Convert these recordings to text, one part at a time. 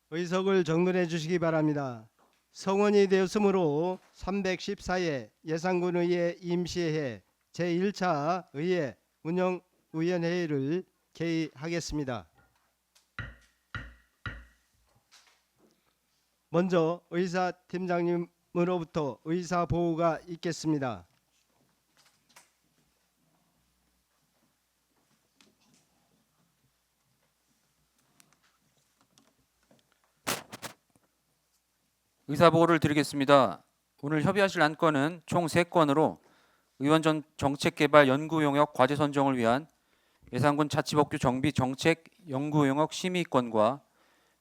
의석을 정돈해 주시기 바랍니다. 성원이 되었으므로 314회 예산군의회 임시회 제1차 의회 운영위원회의를 개의하겠습니다. 먼저 의사팀장님으로부터 의사보고가 있겠습니다. 의사보고를 드리겠습니다. 오늘 협의하실 안건은 총 3건으로 의원전 정책개발 연구용역 과제 선정을 위한 예산군 자치법규 정비 정책 연구용역 심의권과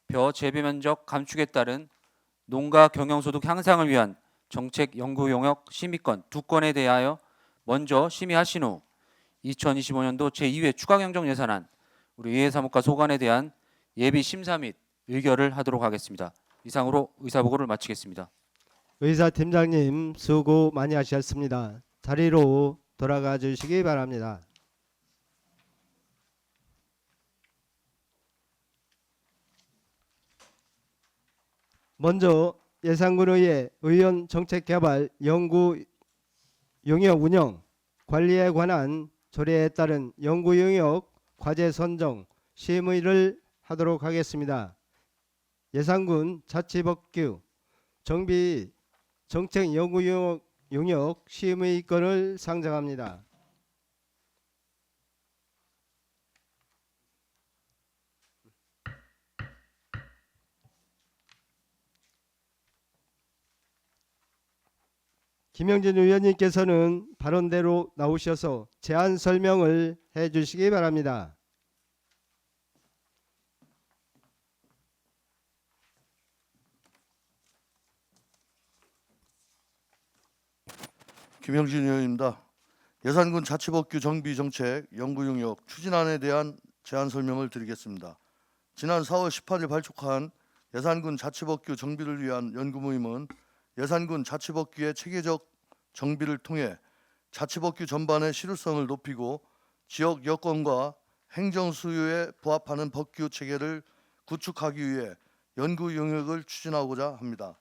벼 재배 면적 감축에 따른 농가 경영소득 향상을 위한 정책 연구용역 심의권 2건에 대하여 먼저 심의하신 후 2025년도 제2회 추가경정 예산안 우리 의회사무과 소관에 대한 예비 심사 및 의결을 하도록 하겠습니다. 이상으로 의사보고를 마치겠습니다. 의사팀장님 수고 많이 하셨습니다. 자리로 돌아가 주시기 바랍니다. 먼저 예산군의회 의원 정책개발 연구 용역 운영 관리에 관한 조례에 따른 연구 용역 과제 선정 심의를 하도록 하겠습니다. 예산군 자치법규 정비 정책 연구 용역 심의권을 상정합니다. 김영진 의원님께서는 발언대로 나오셔서 제안 설명을 해주시기 바랍니다. 김영진 의원입니다. 예산군 자치법규 정비정책 연구용역 추진안에 대한 제안 설명을 드리겠습니다. 지난 4월 18일 발족한 예산군 자치법규 정비를 위한 연구모임은 예산군 자치법규의 체계적 정비를 통해 자치법규 전반의 실효성을 높이고 지역 여건과 행정 수요에 부합하는 법규 체계를 구축하기 위해 연구 용역을 추진하고자 합니다.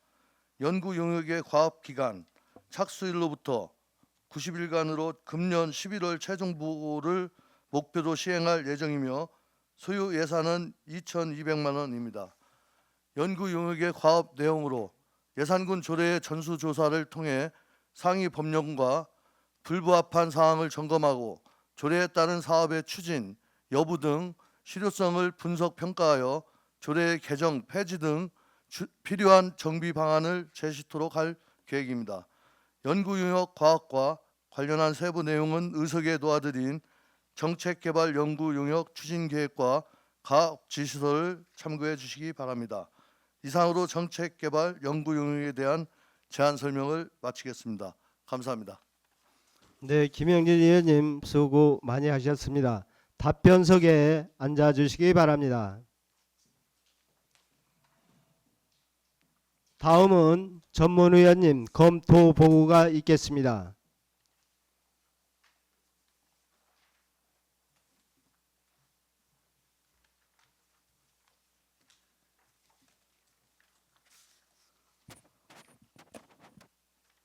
연구 용역의 과업 기간 착수일로부터 90일간으로 금년 11월 최종 보고를 목표로 시행할 예정이며 소요 예산은 2,200만 원입니다. 연구 용역의 과업 내용으로 예산군 조례의 전수조사를 통해 상위 법령과 불부합한 사항을 점검하고 조례에 따른 사업의 추진, 여부 등 실효성을 분석 평가하여 조례의 개정, 폐지 등 필요한 정비 방안을 제시토록 할 계획입니다. 연구용역 과학과 관련한 세부 내용은 의석에 놓아드린 정책개발 연구용역 추진계획과 각 지시서를 참고해 주시기 바랍니다. 이상으로 정책개발 연구용역에 대한 제안 설명을 마치겠습니다. 감사합니다. 네, 김영진 의원님 수고 많이 하셨습니다. 답변석에 앉아 주시기 바랍니다. 다음은 전문위원님 검토 보고가 있겠습니다.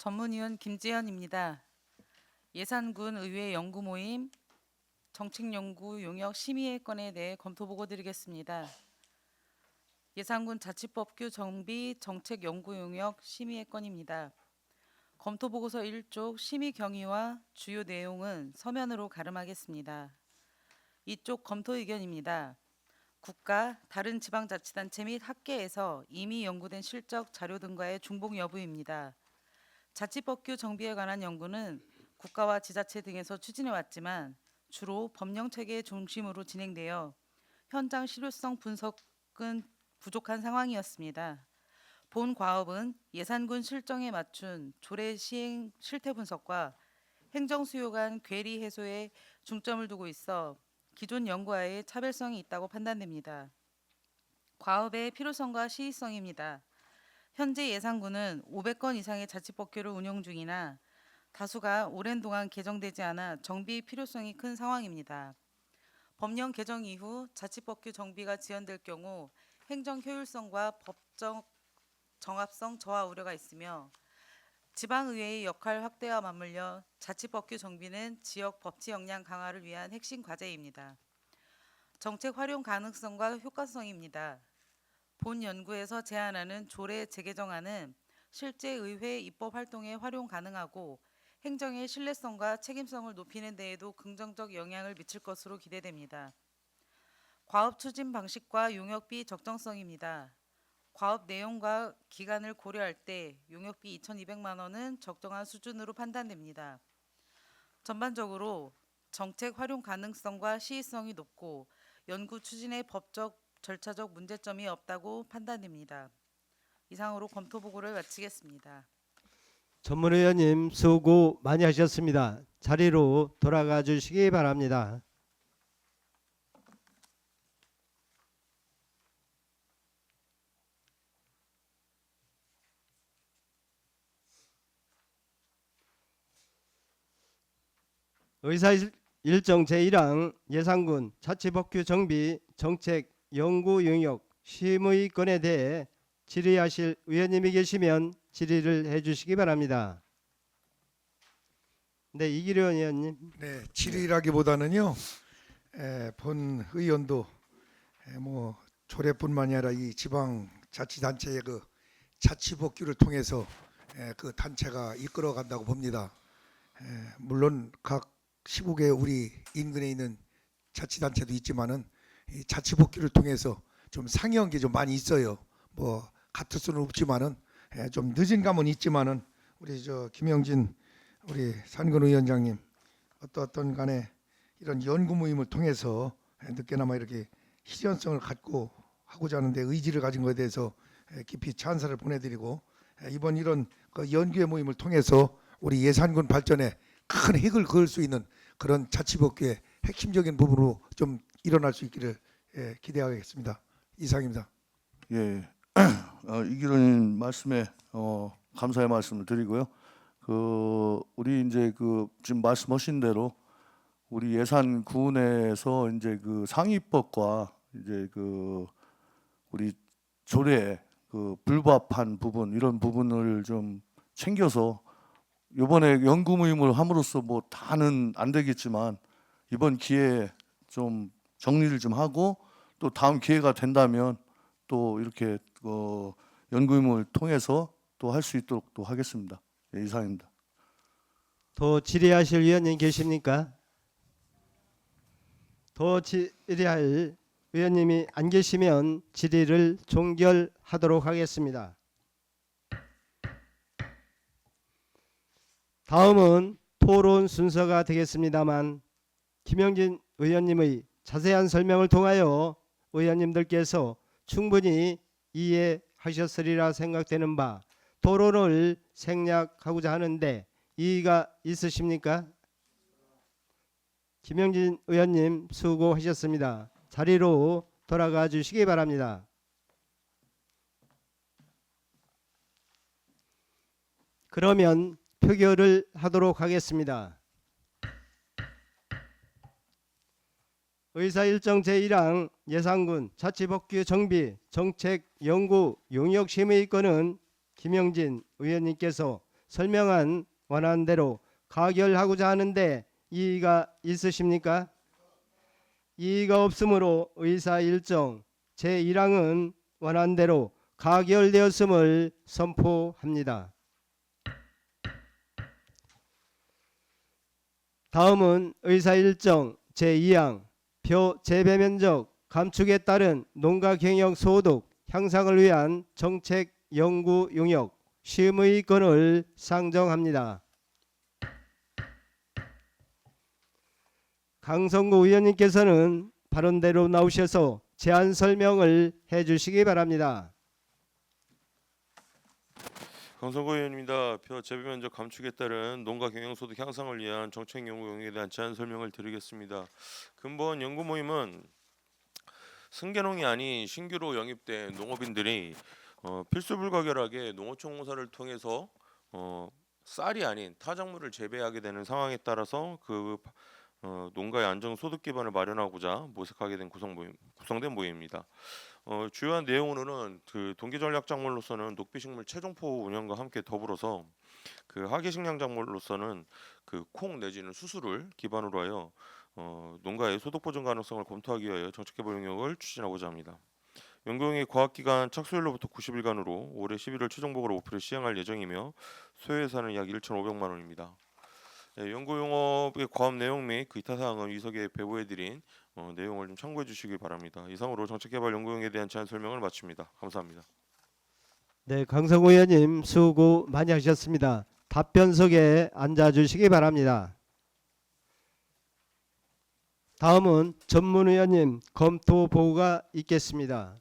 전문위원 김재현입니다. 예산군 의회 연구모임 정책연구 용역 심의회 건에 대해 검토보고 드리겠습니다. 예산군 자치법규 정비 정책연구 용역 심의회 건입니다. 검토보고서 1쪽 심의 경위와 주요 내용은 서면으로 가름하겠습니다. 2쪽 검토 의견입니다. 국가, 다른 지방자치단체 및 학계에서 이미 연구된 실적 자료 등과의 중복 여부입니다. 자치법규 정비에 관한 연구는 국가와 지자체 등에서 추진해 왔지만 주로 법령체계 중심으로 진행되어 현장 실효성 분석은 부족한 상황이었습니다. 본 과업은 예산군 실정에 맞춘 조례 시행 실태 분석과 행정 수요 간 괴리 해소에 중점을 두고 있어 기존 연구와의 차별성이 있다고 판단됩니다. 과업의 필요성과 시의성입니다. 현재 예산군은 500건 이상의 자치법규를 운영 중이나 다수가 오랜 동안 개정되지 않아 정비 필요성이 큰 상황입니다. 법령 개정 이후 자치법규 정비가 지연될 경우 행정 효율성과 법적 정합성 저하 우려가 있으며 지방의회의 역할 확대와 맞물려 자치법규 정비는 지역 법치 역량 강화를 위한 핵심 과제입니다. 정책 활용 가능성과 효과성입니다. 본 연구에서 제안하는 조례 재개정안은 실제 의회 입법 활동에 활용 가능하고 행정의 신뢰성과 책임성을 높이는 데에도 긍정적 영향을 미칠 것으로 기대됩니다. 과업 추진 방식과 용역비 적정성입니다. 과업 내용과 기간을 고려할 때 용역비 2,200만 원은 적정한 수준으로 판단됩니다. 전반적으로 정책 활용 가능성과 시의성이 높고 연구 추진의 법적, 절차적 문제점이 없다고 판단됩니다. 이상으로 검토 보고를 마치겠습니다. 전문의원님 수고 많이 하셨습니다. 자리로 돌아가 주시기 바랍니다. 의사일정 제1항 예산군 자치법규 정비 정책 연구 영역 심의권에 대해 질의하실 의원님이 계시면 질의를 해주시기 바랍니다. 네, 이기련 의원님. 네, 질의라기보다는요. 본 의원도 뭐 조례뿐만이 아니라 이 지방 자치단체의 그 자치복귀를 통해서 그 단체가 이끌어 간다고 봅니다. 물론 각 시국에 우리 인근에 있는 자치단체도 있지만은 이 자치복귀를 통해서 좀 상이한 게 좀 많이 있어요. 뭐 같을 수는 없지만은 좀 늦은 감은 있지만은 우리 저 김영진 우리 산근 위원장님 어떤 간에 이런 연구 모임을 통해서 늦게나마 이렇게 실현성을 갖고 하고자 하는데 의지를 가진 것에 대해서 깊이 찬사를 보내드리고 이번 이런 그 연구의 모임을 통해서 우리 예산군 발전에 큰 획을 그을 수 있는 그런 자치복귀의 핵심적인 부분으로 좀 일어날 수 있기를 기대하겠습니다. 이상입니다. 예, 이기련님 말씀에 감사의 말씀을 드리고요. 우리 이제 지금 말씀하신 대로 우리 예산군에서 이제 상위법과 이제 우리 조례 불법한 부분 이런 부분을 좀 챙겨서 이번에 연구 모임을 함으로써 뭐 다는 안 되겠지만 이번 기회에 좀 정리를 좀 하고 또 다음 기회가 된다면 또 이렇게 연구 모임을 통해서 또 할 수 있도록 또 하겠습니다. 예, 이상입니다. 더 질의하실 위원님 계십니까? 더 질의할 위원님이 안 계시면 질의를 종결하도록 하겠습니다. 다음은 토론 순서가 되겠습니다만 김영진 의원님의 자세한 설명을 통하여 의원님들께서 충분히 이해하셨으리라 생각되는 바 토론을 생략하고자 하는데 이의가 있으십니까? 김영진 의원님 수고하셨습니다. 자리로 돌아가 주시기 바랍니다. 그러면 표결을 하도록 하겠습니다. 의사일정 제1항 예산군 자치복귀 정비 정책 연구 용역 심의권은 김영진 의원님께서 설명한 원안대로 가결하고자 하는데 이의가 있으십니까? 이의가 없으므로 의사일정 제1항은 원안대로 가결되었음을 선포합니다. 다음은 의사일정 제2항 표 재배 면적 감축에 따른 농가 경영 소득 향상을 위한 정책 연구 용역 심의권을 상정합니다. 강성구 의원님께서는 발언대로 나오셔서 제안 설명을 해주시기 바랍니다. 강성구 의원입니다. 표 재배 면적 감축에 따른 농가 경영 소득 향상을 위한 정책 연구 용역에 대한 제안 설명을 드리겠습니다. 근본 연구 모임은 승계농이 아닌 신규로 영입된 농업인들이 필수 불가결하게 농어촌 공사를 통해서 쌀이 아닌 타작물을 재배하게 되는 상황에 따라서 농가의 안정 소득 기반을 마련하고자 모색하게 된 구성된 모임입니다. 주요한 내용으로는 그 동계 전략 작물로서는 녹비식물 최종포 운영과 함께 더불어서 그 하계 식량 작물로서는 그 콩 내지는 수수를 기반으로 하여 농가의 소득 보전 가능성을 검토하기 위하여 정책개발 용역을 추진하고자 합니다. 연구용역 과학기간 착수일로부터 90일간으로 올해 11월 최종 보고를 목표로 시행할 예정이며 소요 예산은 약 1,500만 원입니다. 연구용업의 과업 내용 및 그 이타 사항은 위석에 배부해드린 내용을 좀 참고해 주시기 바랍니다. 이상으로 정책개발 연구용에 대한 제안 설명을 마칩니다. 감사합니다. 네, 강성우 의원님 수고 많이 하셨습니다. 답변석에 앉아주시기 바랍니다. 다음은 전문 의원님 검토 보고가 있겠습니다.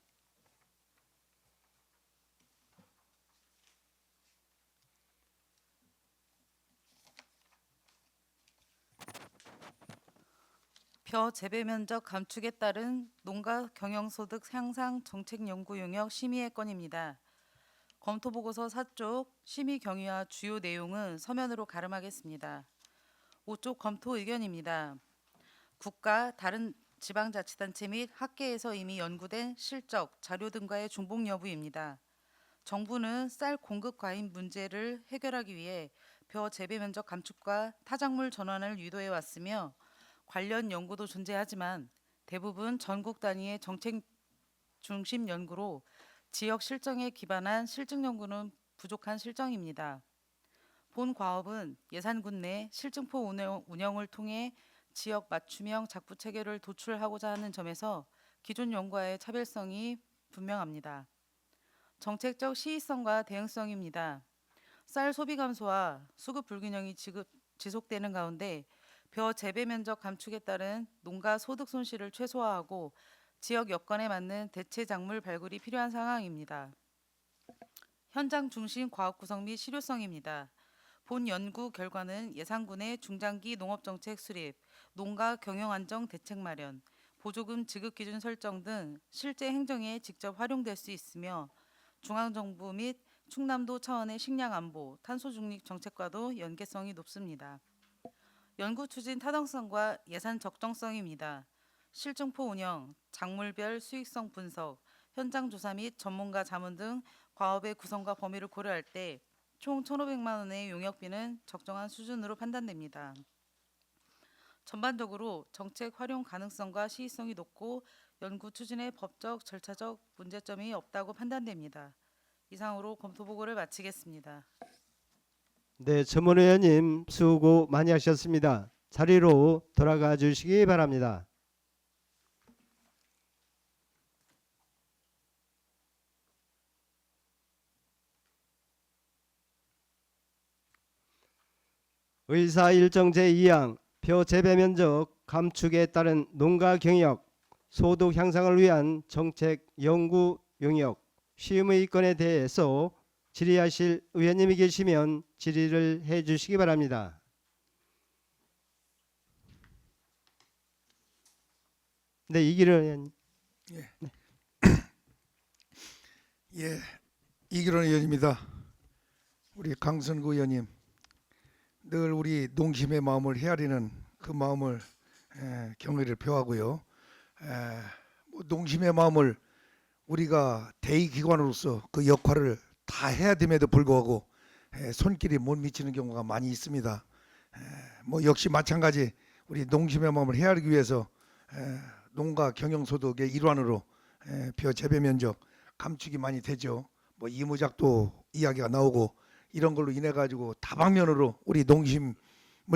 벼 재배 면적 감축에 따른 농가 경영소득 향상 정책 연구 용역 심의의 건입니다. 검토 보고서 4쪽 심의 경위와 주요 내용은 서면으로 가름하겠습니다. 5쪽 검토 의견입니다. 국가, 다른 지방자치단체 및 학계에서 이미 연구된 실적, 자료 등과의 중복 여부입니다. 정부는 쌀 공급 과잉 문제를 해결하기 위해 벼 재배 면적 감축과 타작물 전환을 유도해 왔으며 관련 연구도 존재하지만 대부분 전국 단위의 정책 중심 연구로 지역 실정에 기반한 실증 연구는 부족한 실정입니다. 본 과업은 예산군 내 실증포 운영을 통해 지역 맞춤형 작부 체계를 도출하고자 하는 점에서 기존 연구와의 차별성이 분명합니다. 정책적 시의성과 대응성입니다. 쌀 소비 감소와 수급 불균형이 지속되는 가운데 벼 재배 면적 감축에 따른 농가 소득 손실을 최소화하고 지역 여건에 맞는 대체 작물 발굴이 필요한 상황입니다. 현장 중심 과업 구성 및 실효성입니다. 본 연구 결과는 예산군의 중장기 농업정책 수립, 농가 경영 안정 대책 마련, 보조금 지급 기준 설정 등 실제 행정에 직접 활용될 수 있으며 중앙정부 및 충남도 차원의 식량 안보, 탄소 중립 정책과도 연계성이 높습니다. 연구 추진 타당성과 예산 적정성입니다. 실증포 운영, 작물별 수익성 분석, 현장 조사 및 전문가 자문 등 과업의 구성과 범위를 고려할 때 총 1,500만 원의 용역비는 적정한 수준으로 판단됩니다. 전반적으로 정책 활용 가능성과 시의성이 높고 연구 추진의 법적, 절차적 문제점이 없다고 판단됩니다. 이상으로 검토 보고를 마치겠습니다. 네, 전문 의원님 수고 많이 하셨습니다. 자리로 돌아가 주시기 바랍니다. 의사 일정 제2항 벼 재배 면적 감축에 따른 농가 경영 소득 향상을 위한 정책 연구 용역 심의 건에 대해서 질의하실 의원님이 계시면 질의를 해 주시기 바랍니다. 네, 이기련 의원님. 예, 이기론 의원입니다. 우리 강선구 의원님, 늘 우리 농심의 마음을 헤아리는 그 마음을 경의를 표하고요. 뭐 농심의 마음을 우리가 대의기관으로서 그 역할을 다 해야 됨에도 불구하고 손길이 못 미치는 경우가 많이 있습니다. 뭐 역시 마찬가지 우리 농심의 마음을 헤아리기 위해서 농가 경영소득의 일환으로 벼 재배 면적 감축이 많이 되죠. 뭐 이무작도 이야기가 나오고 이런 걸로 인해 가지고 다방면으로 우리 농심을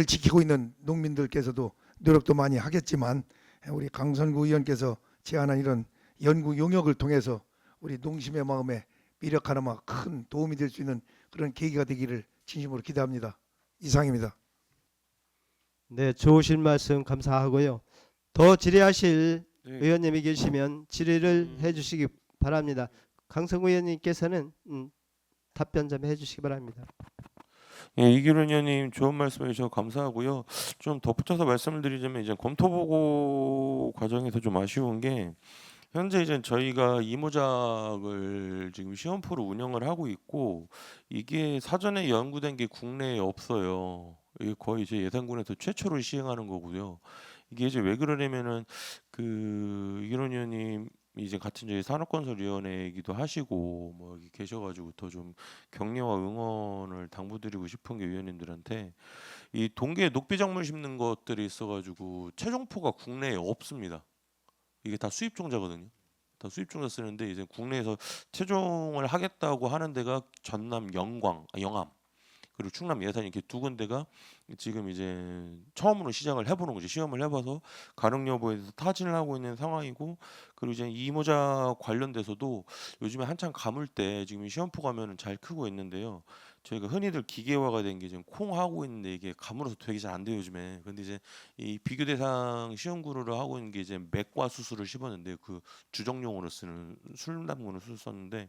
지키고 있는 농민들께서도 노력도 많이 하겠지만 우리 강선구 의원께서 제안한 이런 연구 용역을 통해서 우리 농심의 마음에 미력 하나마 큰 도움이 될 수 있는 그런 계기가 되기를 진심으로 기대합니다. 이상입니다. 네, 좋으신 말씀 감사하고요. 더 질의하실 네. 의원님이 계시면 질의를 해 주시기 바랍니다. 강성구 의원님께서는 답변 좀 해 주시기 바랍니다. 예, 이기론 의원님 좋은 말씀 해주셔서 감사하고요. 좀 덧붙여서 말씀을 드리자면 이제 검토 보고 과정에서 좀 아쉬운 게 현재 이제 저희가 이모작을 지금 시험포로 운영을 하고 있고 이게 사전에 연구된 게 국내에 없어요. 이게 거의 이제 예산군에서 최초로 시행하는 거고요. 이게 이제 왜 그러냐면은 그 이기론 의원님 이제 같은 저희 산업건설위원회이기도 하시고 뭐 여기 계셔가지고 더 좀 격려와 응원을 당부드리고 싶은 게 위원님들한테 이 동계에 녹비작물 심는 것들이 있어가지고 최종포가 국내에 없습니다. 이게 다 수입 종자거든요. 다 수입 종자 쓰는데 이제 국내에서 최종을 하겠다고 하는 데가 전남 영암 그리고 충남 예산 이렇게 두 군데가 지금 이제 처음으로 시작을 해보는 거죠. 시험을 해봐서 가능 여부에 대해서 타진을 하고 있는 상황이고, 그리고 이제 이모작 관련돼서도 요즘에 한창 가물 때 지금 시험포 가면은 잘 크고 있는데요. 저희가 흔히들 기계화가 된 게 지금 콩 하고 있는데 이게 가물어서 되게 잘 안 돼요 요즘에. 근데 이제 이 비교 대상 시험구를 하고 있는 게 이제 맥과 수수를 씹었는데 그 주정용으로 쓰는 술 담그는 수술 썼는데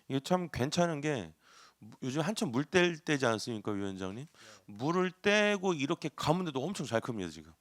이게 참 괜찮은 게 요즘 한참 물 뗄 때지 않습니까 위원장님? 물을 떼고 이렇게 가문데도 엄청 잘 큽니다 지금.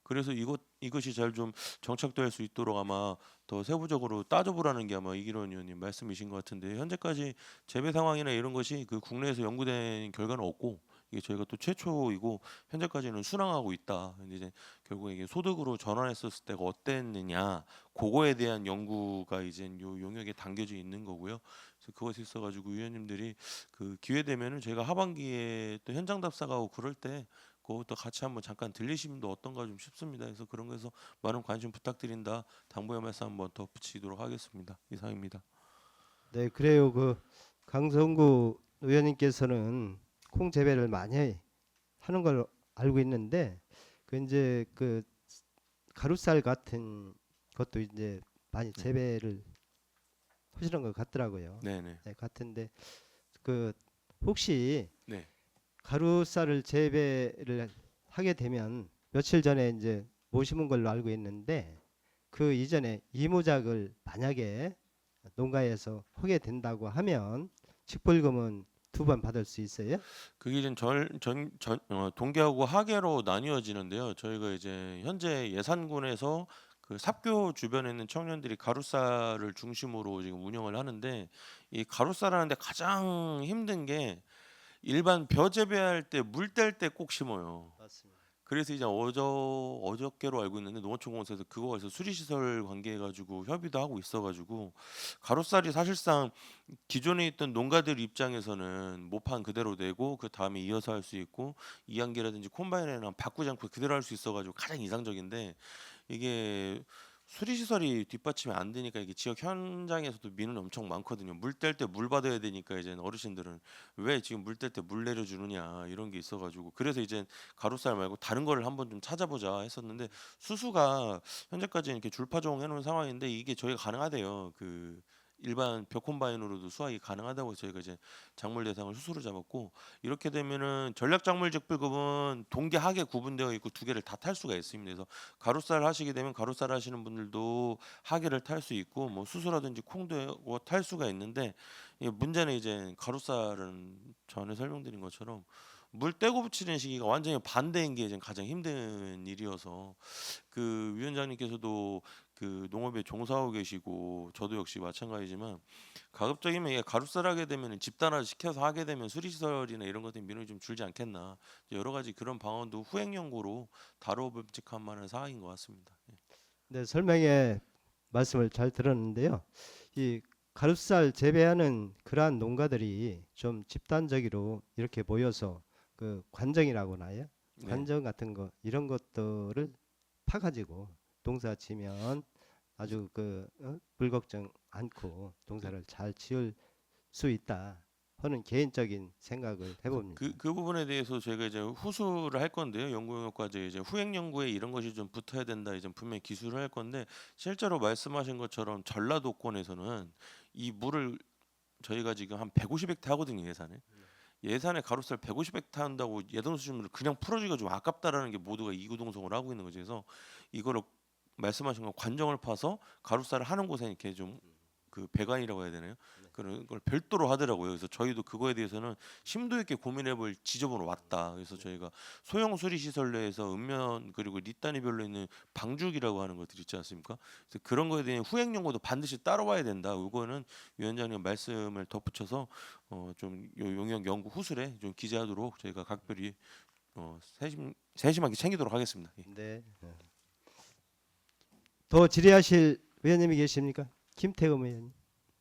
그래서 이것이 잘 좀 정착될 수 있도록 아마 더 세부적으로 따져보라는 게 아마 이기론 의원님 말씀이신 것 같은데, 현재까지 재배 상황이나 이런 것이 그 국내에서 연구된 결과는 없고 이게 저희가 또 최초이고 현재까지는 순항하고 있다. 근데 이제 결국 이게 소득으로 전환했었을 때가 어땠느냐, 그거에 대한 연구가 이제 요 용역에 담겨져 있는 거고요. 그래서 그것이 있어가지고 위원님들이 그 기회 되면은 저희가 하반기에 또 현장 답사가고 그럴 때 그것도 같이 한번 잠깐 들리시면 어떤가 좀 싶습니다. 그래서 그런 거에서 많은 관심 부탁드린다. 당부의 말씀 한번 덧붙이도록 하겠습니다. 이상입니다. 네, 그래요. 그 강성구 의원님께서는 콩 재배를 많이 하는 걸 알고 있는데 그 이제 그 가루쌀 같은 것도 이제 많이 재배를 하시는 것 같더라고요. 네네. 네, 같은데 그 혹시 네. 가루쌀을 재배를 하게 되면 며칠 전에 이제 모심은 걸로 알고 있는데 그 이전에 이모작을 만약에 농가에서 하게 된다고 하면 직불금은 2번 받을 수 있어요? 그게 이제 동계하고 하계로 나뉘어지는데요. 저희가 이제 현재 예산군에서 그 삽교 주변에 있는 청년들이 가루쌀을 중심으로 지금 운영을 하는데, 이 가루쌀 하는데 가장 힘든 게 일반 벼 재배할 때 물 뗄 때 꼭 심어요. 맞습니다. 그래서 이제 어저께로 알고 있는데 농어촌공사에서 그거에서 수리시설 관계해가지고 협의도 하고 있어가지고 가로쌀이 사실상 기존에 있던 농가들 입장에서는 모판 그대로 되고 그 다음에 이어서 할 수 있고 이항기라든지 콤바인이랑 바꾸지 않고 그대로 할 수 있어가지고 가장 이상적인데, 이게 수리시설이 뒷받침이 안 되니까 이게 지역 현장에서도 민원이 엄청 많거든요. 물 뗄 때 물 받아야 되니까 이제 어르신들은 왜 지금 물 뗄 때 물 내려주느냐 이런 게 있어가지고, 그래서 이제 가로쌀 말고 다른 거를 한번 좀 찾아보자 했었는데 수수가 현재까지는 이렇게 줄파종 해놓은 상황인데 이게 저희가 가능하대요. 그 일반 벽콤바인으로도 수확이 가능하다고 해서 저희가 이제 작물 대상을 수수로 잡았고, 이렇게 되면은 전략 작물 직불금은 동계 하계 구분되어 있고 두 개를 다 탈 수가 있습니다. 그래서 가루쌀 하시게 되면 가루쌀 하시는 분들도 하계를 탈 수 있고 뭐 수수라든지 콩도 탈 수가 있는데, 이 문제는 이제 가루쌀은 전에 설명드린 것처럼 물 떼고 붙이는 시기가 완전히 반대인 게 이제 가장 힘든 일이어서, 그 위원장님께서도 그 농업에 종사하고 계시고 저도 역시 마찬가지지만 가급적이면 이게 가루쌀 하게 되면 집단화 시켜서 하게 되면 수리시설이나 이런 것들이 민원이 좀 줄지 않겠나, 여러 가지 그런 방안도 후행 연구로 다뤄봄직한 만한 사항인 것 같습니다. 예. 네, 설명의 말씀을 잘 들었는데요. 이 가루쌀 재배하는 그러한 농가들이 좀 집단적으로 이렇게 모여서 그 관정이라고 하나요? 네. 관정 같은 거 이런 것들을 파가지고 농사 지면 아주 물 걱정 않고 농사를 잘 지을 수 있다 하는 개인적인 생각을 해봅니다. 그 부분에 대해서 저희가 이제 후수를 할 건데요. 연구용역과제 이제 후행 연구에 이런 것이 좀 붙어야 된다. 이제 분명히 기술을 할 건데, 실제로 말씀하신 것처럼 전라도권에서는 이 물을 저희가 지금 한 150헥타 하거든요 예산에. 예산에 가로쌀 150헥타 한다고 예산 수준으로 그냥 풀어주기가 좀 아깝다라는 게 모두가 이구동성을 하고 있는 거죠. 그래서 이거를 말씀하신 건 관정을 파서 가루쌀을 하는 곳에 이렇게 좀 그 배관이라고 해야 되나요? 그런 걸 별도로 하더라고요. 그래서 저희도 그거에 대해서는 심도 있게 고민해볼 지점으로 왔다. 그래서 저희가 소형 수리 시설 내에서 읍면 그리고 립단위별로 있는 방죽이라고 하는 것들 있지 않습니까? 그래서 그런 거에 대한 후행 연구도 반드시 따라와야 된다. 이거는 위원장님 말씀을 덧붙여서 좀 용역 연구 후술에 좀 기재하도록 저희가 각별히 세심하게 챙기도록 하겠습니다. 예. 네. 더 질의하실 의원님이 계십니까? 김태금 의원님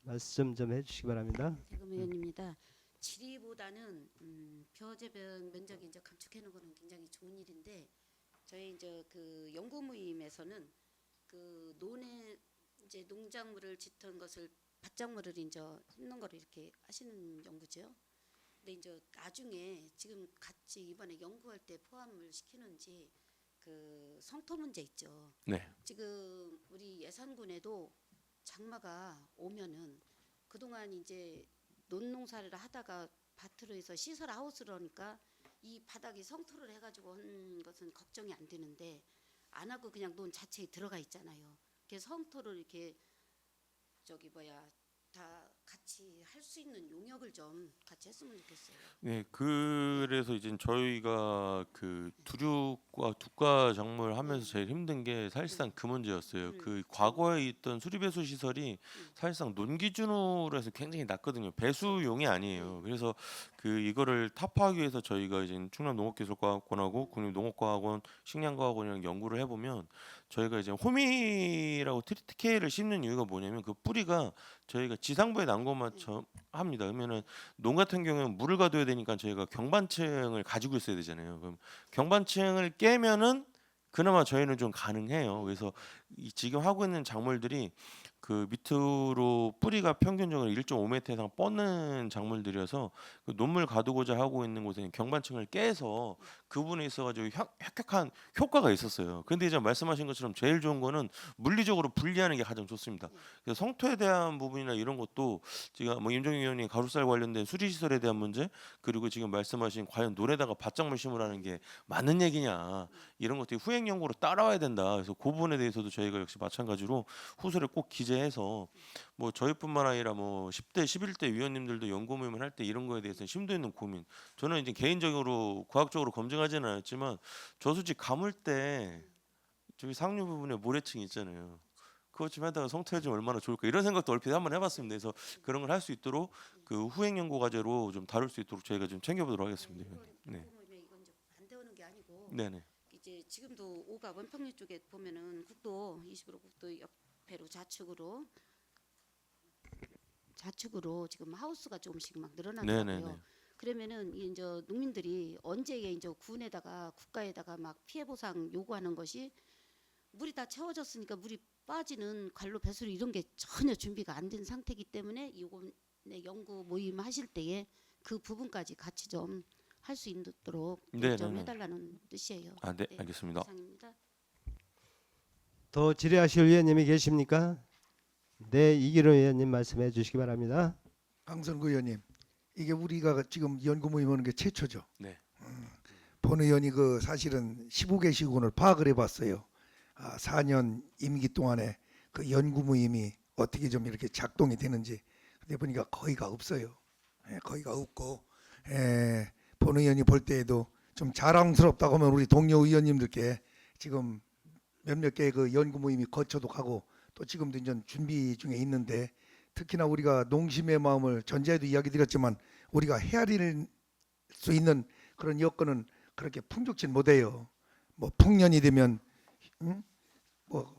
말씀 좀 해주시기 바랍니다. 대금 의원입니다. 질의보다는 벼재변 면적이 이제 감축해놓은 거는 굉장히 좋은 일인데 저희 이제 그 연구 모임에서는 그 논에 이제 농작물을 짓던 것을 밭작물을 이제 심는 거를 이렇게 하시는 연구죠. 근데 이제 나중에 지금 같이 이번에 연구할 때 포함을 시키는지 그 성토 문제 있죠. 네. 지금 우리 예산군에도 장마가 오면은 그동안 이제 논농사를 하다가 밭으로 해서 시설 하우스를 하니까 이 바닥이 성토를 해가지고 한 것은 걱정이 안 되는데 안 하고 그냥 논 자체에 들어가 있잖아요. 그래서 성토를 이렇게 저기 뭐야 다 같이 할 수 있는 용역을 좀 같이 했으면 좋겠어요. 네, 그래서 이제 저희가 그 두류과 두가 작물 하면서 제일 힘든 게 사실상 그 문제였어요. 그 과거에 있던 수리배수 시설이 사실상 논 기준으로 해서 굉장히 낮거든요. 배수용이 아니에요. 그래서 그 이거를 타파하기 위해서 저희가 이제 충남농업기술과학원하고 국립농업과학원, 식량과학원이랑 연구를 해보면 저희가 이제 호미라고 트리티케를 심는 이유가 뭐냐면 그 뿌리가 저희가 지상부에 난 것만 합니다. 그러면은 농 같은 경우는 물을 가둬야 되니까 저희가 경반층을 가지고 있어야 되잖아요. 그럼 경반층을 깨면은 그나마 저희는 좀 가능해요. 그래서 이 지금 하고 있는 작물들이 그 밑으로 뿌리가 평균적으로 1.5m 이상 뻗는 작물들이어서 그 논물 가두고자 하고 있는 곳에는 경반층을 깨서 그 부분에 있어가지고 혁혁한 효과가 있었어요. 근데 이제 말씀하신 것처럼 제일 좋은 거는 물리적으로 분리하는 게 가장 좋습니다. 그래서 성토에 대한 부분이나 이런 것도 지금 뭐 임종윤 의원님 가루쌀 관련된 수리 시설에 대한 문제, 그리고 지금 말씀하신 과연 논에다가 밭작물 심으라는 게 맞는 얘기냐, 이런 것들이 후행 연구로 따라와야 된다. 그래서 그 부분에 대해서도 저희가 역시 마찬가지로 후설을 꼭 기재해서 뭐 저희뿐만 아니라 뭐 10대 11대 위원님들도 연구 모임을 할 때 이런 거에 대해서 심도 있는 고민, 저는 이제 개인적으로 과학적으로 검증하지는 않았지만 저수지 감을 때 저기 상류 부분에 모래층 있잖아요. 그것 좀 하다가 성토해주면 얼마나 좋을까, 이런 생각도 얼핏 한번 해봤습니다. 그래서 그런 걸 할 수 있도록 그 후행 연구 과제로 좀 다룰 수 있도록 저희가 좀 챙겨보도록 하겠습니다. 네. 이건 이제 반대하는 게 아니고 네네. 이제 지금도 오가 원평리 쪽에 보면은 국도 20으로 국도 옆에로 좌측으로 지금 하우스가 조금씩 막 늘어나더라고요. 네네네. 그러면은 이제 농민들이 언제 이제 군에다가 국가에다가 막 피해 보상 요구하는 것이 물이 다 채워졌으니까 물이 빠지는 관로 배수로 이런 게 전혀 준비가 안 된 상태이기 때문에 이번에 연구 모임 하실 때에 그 부분까지 같이 좀 할 수 있도록 네네네. 좀 해달라는 뜻이에요. 아, 네, 알겠습니다. 이상입니다. 더 질의하실 의원님이 계십니까? 네, 이기로 의원님 말씀해 주시기 바랍니다. 강선구 의원님, 이게 우리가 지금 연구 모임 하는 게 최초죠. 네. 본 의원이 그 사실은 15개 시군을 파악을 해봤어요. 4년 임기 동안에 그 연구 모임이 어떻게 좀 이렇게 작동이 되는지. 근데 보니까 거의가 없어요. 거의가 없고, 본 의원이 볼 때에도 좀 자랑스럽다고 하면 우리 동료 의원님들께 지금 몇몇 개의 그 연구 모임이 거쳐도 가고 또 지금도 이제 준비 중에 있는데, 특히나 우리가 농심의 마음을 전자에도 이야기 드렸지만 우리가 헤아릴 수 있는 그런 여건은 그렇게 풍족진 못해요. 뭐 풍년이 되면 뭐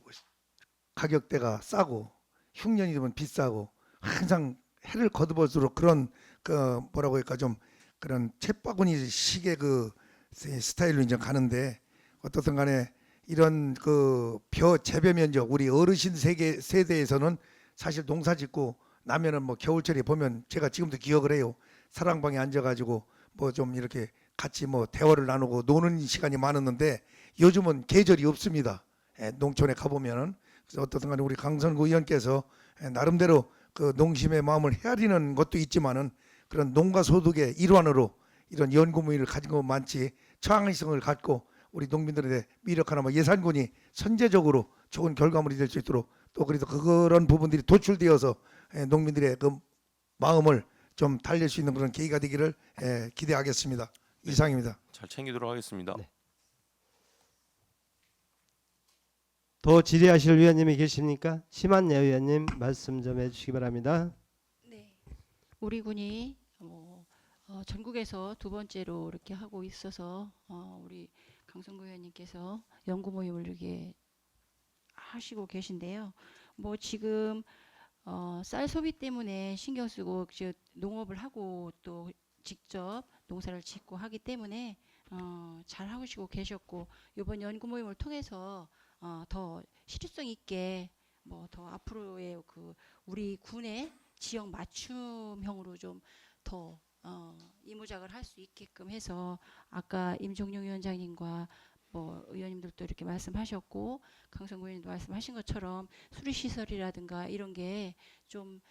가격대가 싸고 흉년이 되면 비싸고 항상 해를 거듭할수록 그런 그 뭐라고 할까 좀 그런 채바구니 식의 그 스타일로 이제 가는데, 어떻든 간에 이런 그 벼 재배 면적 우리 어르신 세대에서는 사실 농사 짓고 나면은 뭐 겨울철에 보면 제가 지금도 기억을 해요. 사랑방에 앉아가지고 뭐 좀 이렇게 같이 뭐 대화를 나누고 노는 시간이 많았는데 요즘은 계절이 없습니다. 농촌에 가보면은. 그래서 어떻든 간에 우리 강선구 의원께서 나름대로 그 농심의 마음을 헤아리는 것도 있지만은 그런 농가 소득의 일환으로 이런 연구 모임을 가진 것 많지, 창의성을 갖고 우리 농민들의 미력 하나 예산군이 선제적으로 좋은 결과물이 될 수 있도록 또 그래도 그런 부분들이 도출되어서 농민들의 그 마음을 좀 달랠 수 있는 그런 계기가 되기를 기대하겠습니다. 이상입니다. 잘 챙기도록 하겠습니다. 네. 더 질의하실 의원님이 계십니까? 심한예 의원님 말씀 좀 해주시기 바랍니다. 네, 우리 군이 전국에서 두 번째로 이렇게 하고 있어서 우리 강성구 의원님께서 연구 모임을 이렇게 하시고 계신데요. 뭐 지금 쌀 소비 때문에 신경 쓰고 농업을 하고 또 직접 농사를 짓고 하기 때문에 잘 하시고 계셨고, 이번 연구 모임을 통해서 더 실효성 있게 뭐 더 앞으로의 그 우리 군의 지역 맞춤형으로 좀 더 이모작을 할 수 있게끔 해서, 아까 임종용 위원장님과 뭐 의원님들도 이렇게 말씀하셨고 강성구 의원님도 말씀하신 것처럼 수리 시설이라든가 이런 게 좀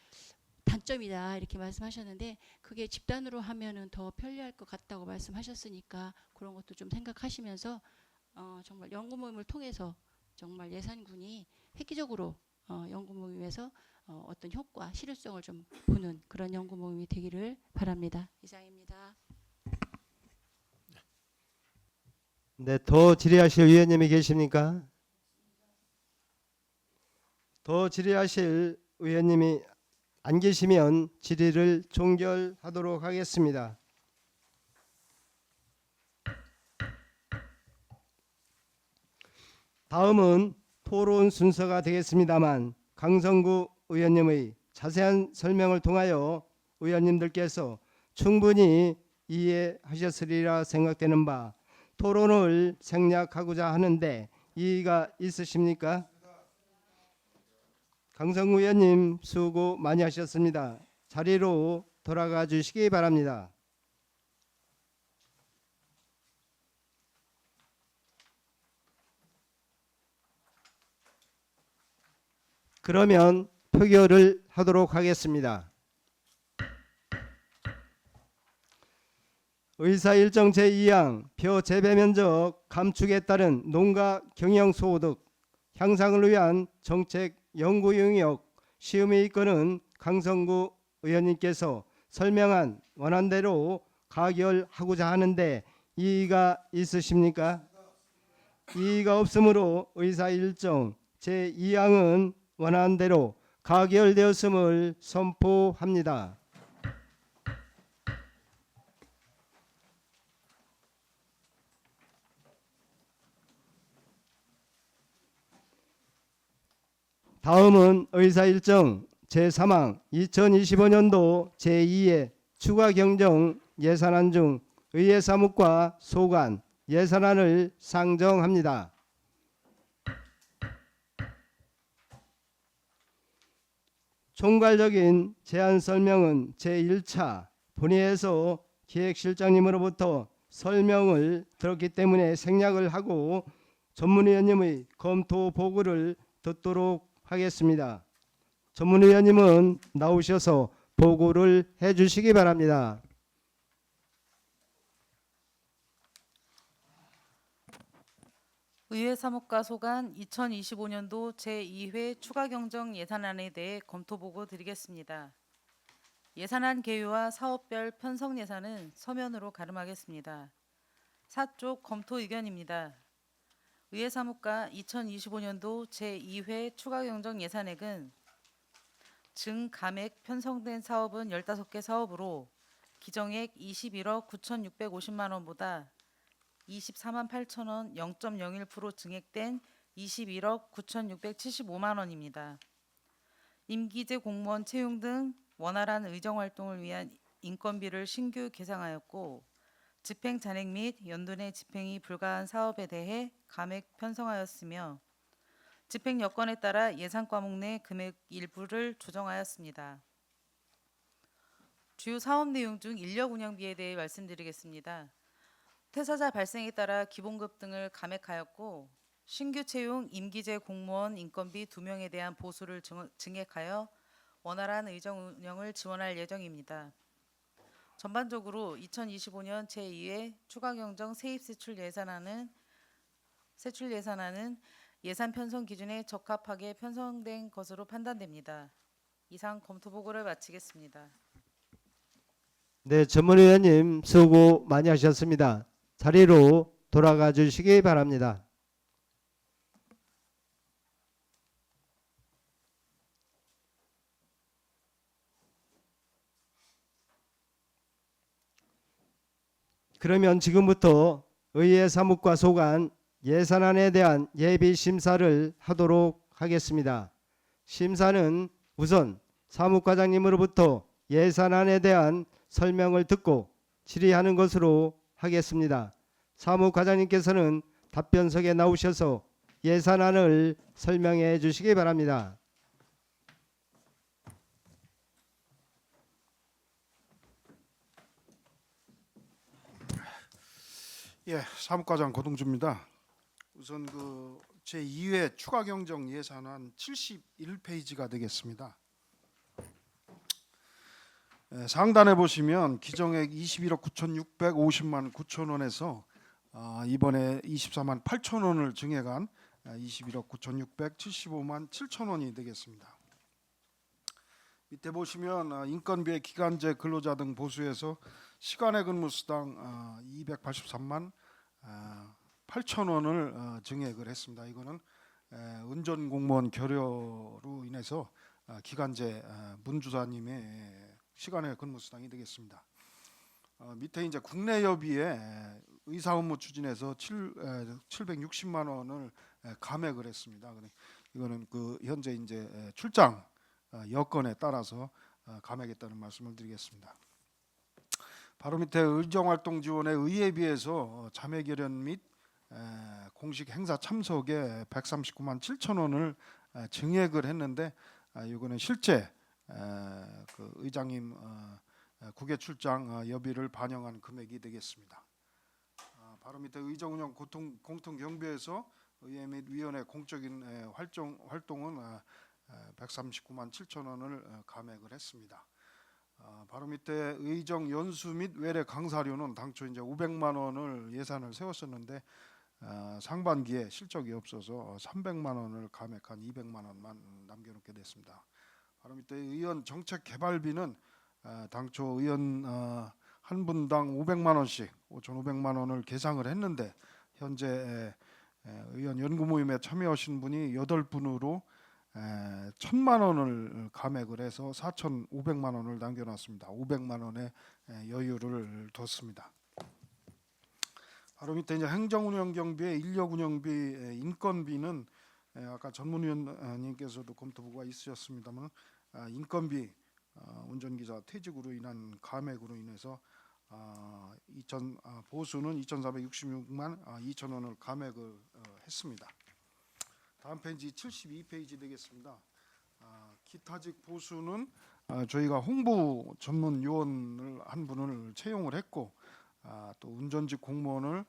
단점이다 이렇게 말씀하셨는데, 그게 집단으로 하면은 더 편리할 것 같다고 말씀하셨으니까 그런 것도 좀 생각하시면서 정말 연구 모임을 통해서 정말 예산군이 획기적으로 연구 모임에서 어떤 효과, 실효성을 좀 보는 그런 연구 모임이 되기를 바랍니다. 이상입니다. 네, 더 질의하실 의원님이 계십니까? 더 질의하실 의원님이 안 계시면 질의를 종결하도록 하겠습니다. 다음은 토론 순서가 되겠습니다만, 강성구 의원님의 자세한 설명을 통하여 의원님들께서 충분히 이해하셨으리라 생각되는 바 토론을 생략하고자 하는데 이의가 있으십니까? 강성구 의원님 수고 많이 하셨습니다. 자리로 돌아가 주시기 바랍니다. 그러면 표결을 하도록 하겠습니다. 의사일정 제2항 표 재배 면적 감축에 따른 농가 경영 소득 향상을 위한 정책 연구 용역 시험의 건은 강성구 의원님께서 설명한 원안대로 가결하고자 하는데 이의가 있으십니까? 이의가 없으므로 의사일정 제2항은 원안대로 가결되었음을 선포합니다. 다음은 의사일정 제3항 2025년도 제2의 추가 경정 예산안 중 의회 사무과 소관 예산안을 상정합니다. 총괄적인 제안 설명은 제1차 본회의에서 기획실장님으로부터 설명을 들었기 때문에 생략을 하고 전문위원님의 검토 보고를 듣도록 하겠습니다. 전문위원님은 나오셔서 보고를 해주시기 바랍니다. 의회 사무과 소관 2025년도 제2회 추가 경정 예산안에 대해 검토 보고 드리겠습니다. 예산안 개요와 사업별 편성 예산은 서면으로 가름하겠습니다. 사쪽 검토 의견입니다. 의회 사무과 2025년도 제2회 추가 경정 예산액은 증감액 편성된 사업은 15개 사업으로 기정액 21억 9,650만 원보다 24만 8천 원 0.01% 증액된 21억 9,675만 원입니다. 임기제 공무원 채용 등 원활한 의정활동을 위한 인건비를 신규 계상하였고, 집행 잔액 및 연도 내 집행이 불가한 사업에 대해 감액 편성하였으며, 집행 여건에 따라 예산 과목 내 금액 일부를 조정하였습니다. 주요 사업 내용 중 인력 운영비에 대해 말씀드리겠습니다. 퇴사자 발생에 따라 기본급 등을 감액하였고, 신규 채용 임기제 공무원 인건비 2명에 대한 보수를 증액하여 원활한 의정 운영을 지원할 예정입니다. 전반적으로 2025년 제2회 추가 경정 세입 세출 예산안은 예산 편성 기준에 적합하게 편성된 것으로 판단됩니다. 이상 검토 보고를 마치겠습니다. 네, 전문위원님 수고 많이 하셨습니다. 자리로 돌아가 주시기 바랍니다. 그러면 지금부터 의회 사무과 소관 예산안에 대한 예비 심사를 하도록 하겠습니다. 심사는 우선 사무과장님으로부터 예산안에 대한 설명을 듣고 질의하는 것으로 하겠습니다. 사무과장님께서는 답변석에 나오셔서 예산안을 설명해 주시기 바랍니다. 예, 사무과장 고동주입니다. 우선 그 제2회 추가 경정 예산안 71페이지가 되겠습니다. 상단에 보시면 기정액 21억 9,650만 9천 원에서 이번에 24만 8천 원을 증액한 21억 9,675만 7천 원이 되겠습니다. 밑에 보시면 인건비의 기간제 근로자 등 보수해서 시간의 근무 수당 283만 8천 원을 증액을 했습니다. 이거는 운전 공무원 결여로 인해서 기간제 문주사님의 시간의 근무 수당이 되겠습니다. 밑에 이제 국내 여비에 의사 업무 추진에서 760만 원을 감액을 했습니다. 이거는 그 현재 이제 출장 여건에 따라서 감액했다는 말씀을 드리겠습니다. 바로 밑에 의정활동 지원에 의에 비해서 자매 결연 및 공식 행사 참석에 139만 7천 원을 증액을 했는데 이거는 실제 그 의장님 국외 출장 여비를 반영한 금액이 되겠습니다. 바로 밑에 의정운영 공통 경비에서 의회 및 위원회 공적인 활동은 139만 7천 원을 감액을 했습니다. 바로 밑에 의정 연수 및 외래 강사료는 당초 이제 500만 원을 예산을 세웠었는데 상반기에 실적이 없어서 300만 원을 감액한 200만 원만 남겨놓게 됐습니다. 바로 밑에 의원 정책 개발비는 당초 의원 한 분당 500만 원씩 5,500만 원을 계상을 했는데 현재 의원 연구 모임에 참여하신 분이 8분으로 1,000만 원을 감액을 해서 4,500만 원을 남겨놨습니다. 500만 원의 여유를 뒀습니다. 바로 밑에 이제 행정운영경비의 인력운영비, 인건비는 아까 전문위원님께서도 검토보고가 있으셨습니다만 인건비 운전기사 퇴직으로 인한 감액으로 인해서 보수는 2,466만 2천 원을 감액을 했습니다. 다음 페이지 72페이지 되겠습니다. 기타직 보수는 저희가 홍보 전문 요원을 한 분을 채용을 했고 또 운전직 공무원을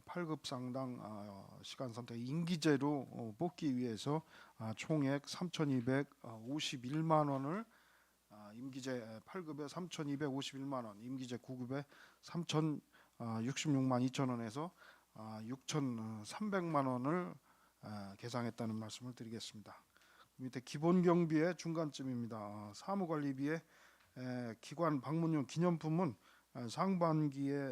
8급 상당 시간 선택 임기제로 뽑기 위해서 총액 3,251만 원을 임기제 8급에 3,251만 원, 임기제 9급에 3,066만 2천 원에서 6,300만 원을 계상했다는 말씀을 드리겠습니다. 밑에 기본 경비의 중간쯤입니다. 사무관리비의 기관 방문용 기념품은 상반기에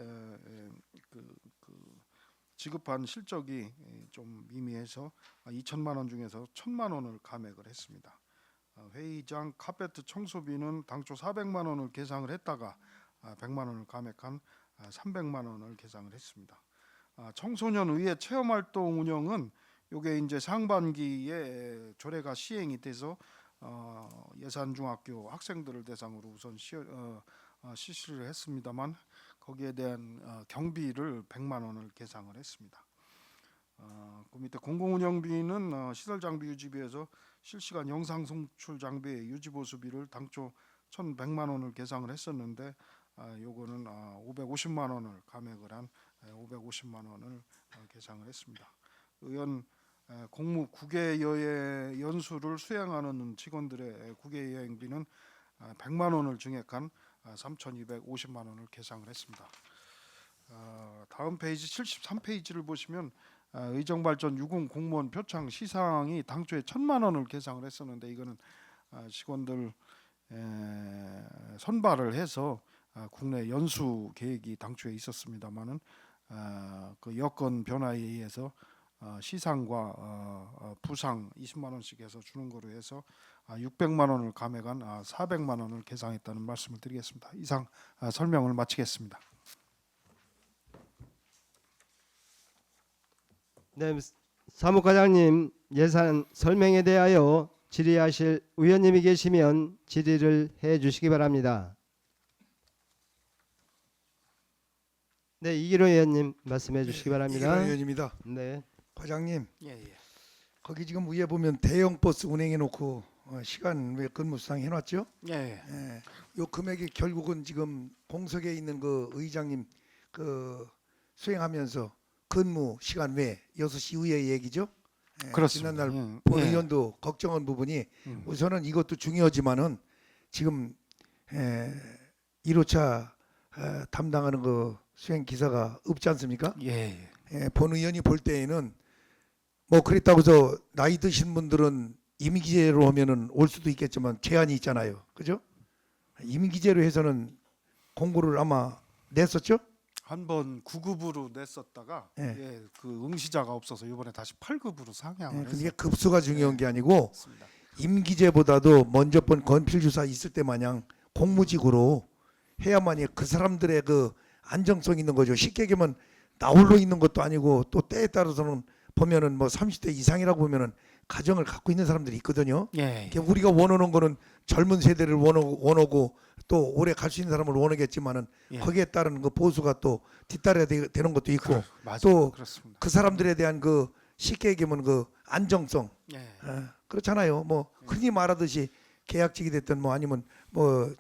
지급한 실적이 좀 미미해서 2천만 원 중에서 1,000만 원을 감액을 했습니다. 회의장 카페트 청소비는 당초 400만 원을 계상을 했다가 100만 원을 감액한 300만 원을 계상을 했습니다. 청소년 의회 체험활동 운영은 요게 이제 상반기에 조례가 시행이 돼서 예산중학교 학생들을 대상으로 우선 실시를 했습니다만 거기에 대한 경비를 100만 원을 계상을 했습니다. 그 밑에 공공운영비는 시설장비 유지비에서 실시간 영상 송출 장비의 유지보수비를 당초 1,100만 원을 계상을 했었는데 요거는 550만 원을 감액을 한 550만 원을 계상을 했습니다. 의원 공무 국외여행 연수를 수행하는 직원들의 국외여행비는 100만 원을 증액한 3,250만 원을 계상을 했습니다. 다음 페이지 73페이지를 보시면 의정발전 유공 공무원 표창 시상이 당초에 1,000만 원을 계상을 했었는데 이거는 직원들 선발을 해서 국내 연수 계획이 당초에 있었습니다만은 그 여건 변화에 의해서 시상과 부상 20만 원씩 해서 주는 거로 해서 600만 원을 감액한 400만 원을 계상했다는 말씀을 드리겠습니다. 이상 설명을 마치겠습니다. 네, 사무과장님 예산 설명에 대하여 질의하실 의원님이 계시면 질의를 해 주시기 바랍니다. 네, 이기로 의원님 말씀해 주시기 바랍니다. 이기로 의원입니다. 네. 과장님, 예. 거기 지금 위에 보면 대형 버스 운행해 놓고 시간 왜 근무 수당 해놨죠? 예. 요 금액이 결국은 지금 공석에 있는 그 의장님 그 수행하면서 근무 시간 외 6시 이후의 얘기죠? 그렇습니다. 지난날 본 의원도 걱정한 부분이 우선은 이것도 중요하지만은 지금 1호차 담당하는 그 수행 기사가 없지 않습니까? 예. 본 의원이 볼 때에는 뭐 그랬다고 해서 나이 드신 분들은 임기제로 하면은 올 수도 있겠지만 제한이 있잖아요. 그죠? 임기제로 해서는 공고를 아마 냈었죠? 한번 9급으로 냈었다가 예. 그 응시자가 없어서 이번에 다시 8급으로 상향을 그게 급수가 중요한 게 아니고 했습니다. 임기제보다도 먼저 본 건필주사 있을 때 마냥 공무직으로 해야만이 그 사람들의 그 안정성 있는 거죠. 쉽게 얘기하면 나홀로 있는 것도 아니고 또 때에 따라서는 보면은 뭐 30대 이상이라고 보면은 가정을 갖고 있는 사람들이 있거든요. 예. 그러니까 우리가 원하는 거는 젊은 세대를 원하고 또 오래 갈 수 있는 사람을 원하겠지만은 예. 거기에 따른 그 보수가 또 뒤따라야 되는 것도 있고 맞아요. 또 그렇습니다. 그 사람들에 대한 그 쉽게 얘기하면 그 안정성 예. 그렇잖아요. 뭐 흔히 말하듯이 계약직이 됐든 뭐 아니면 뭐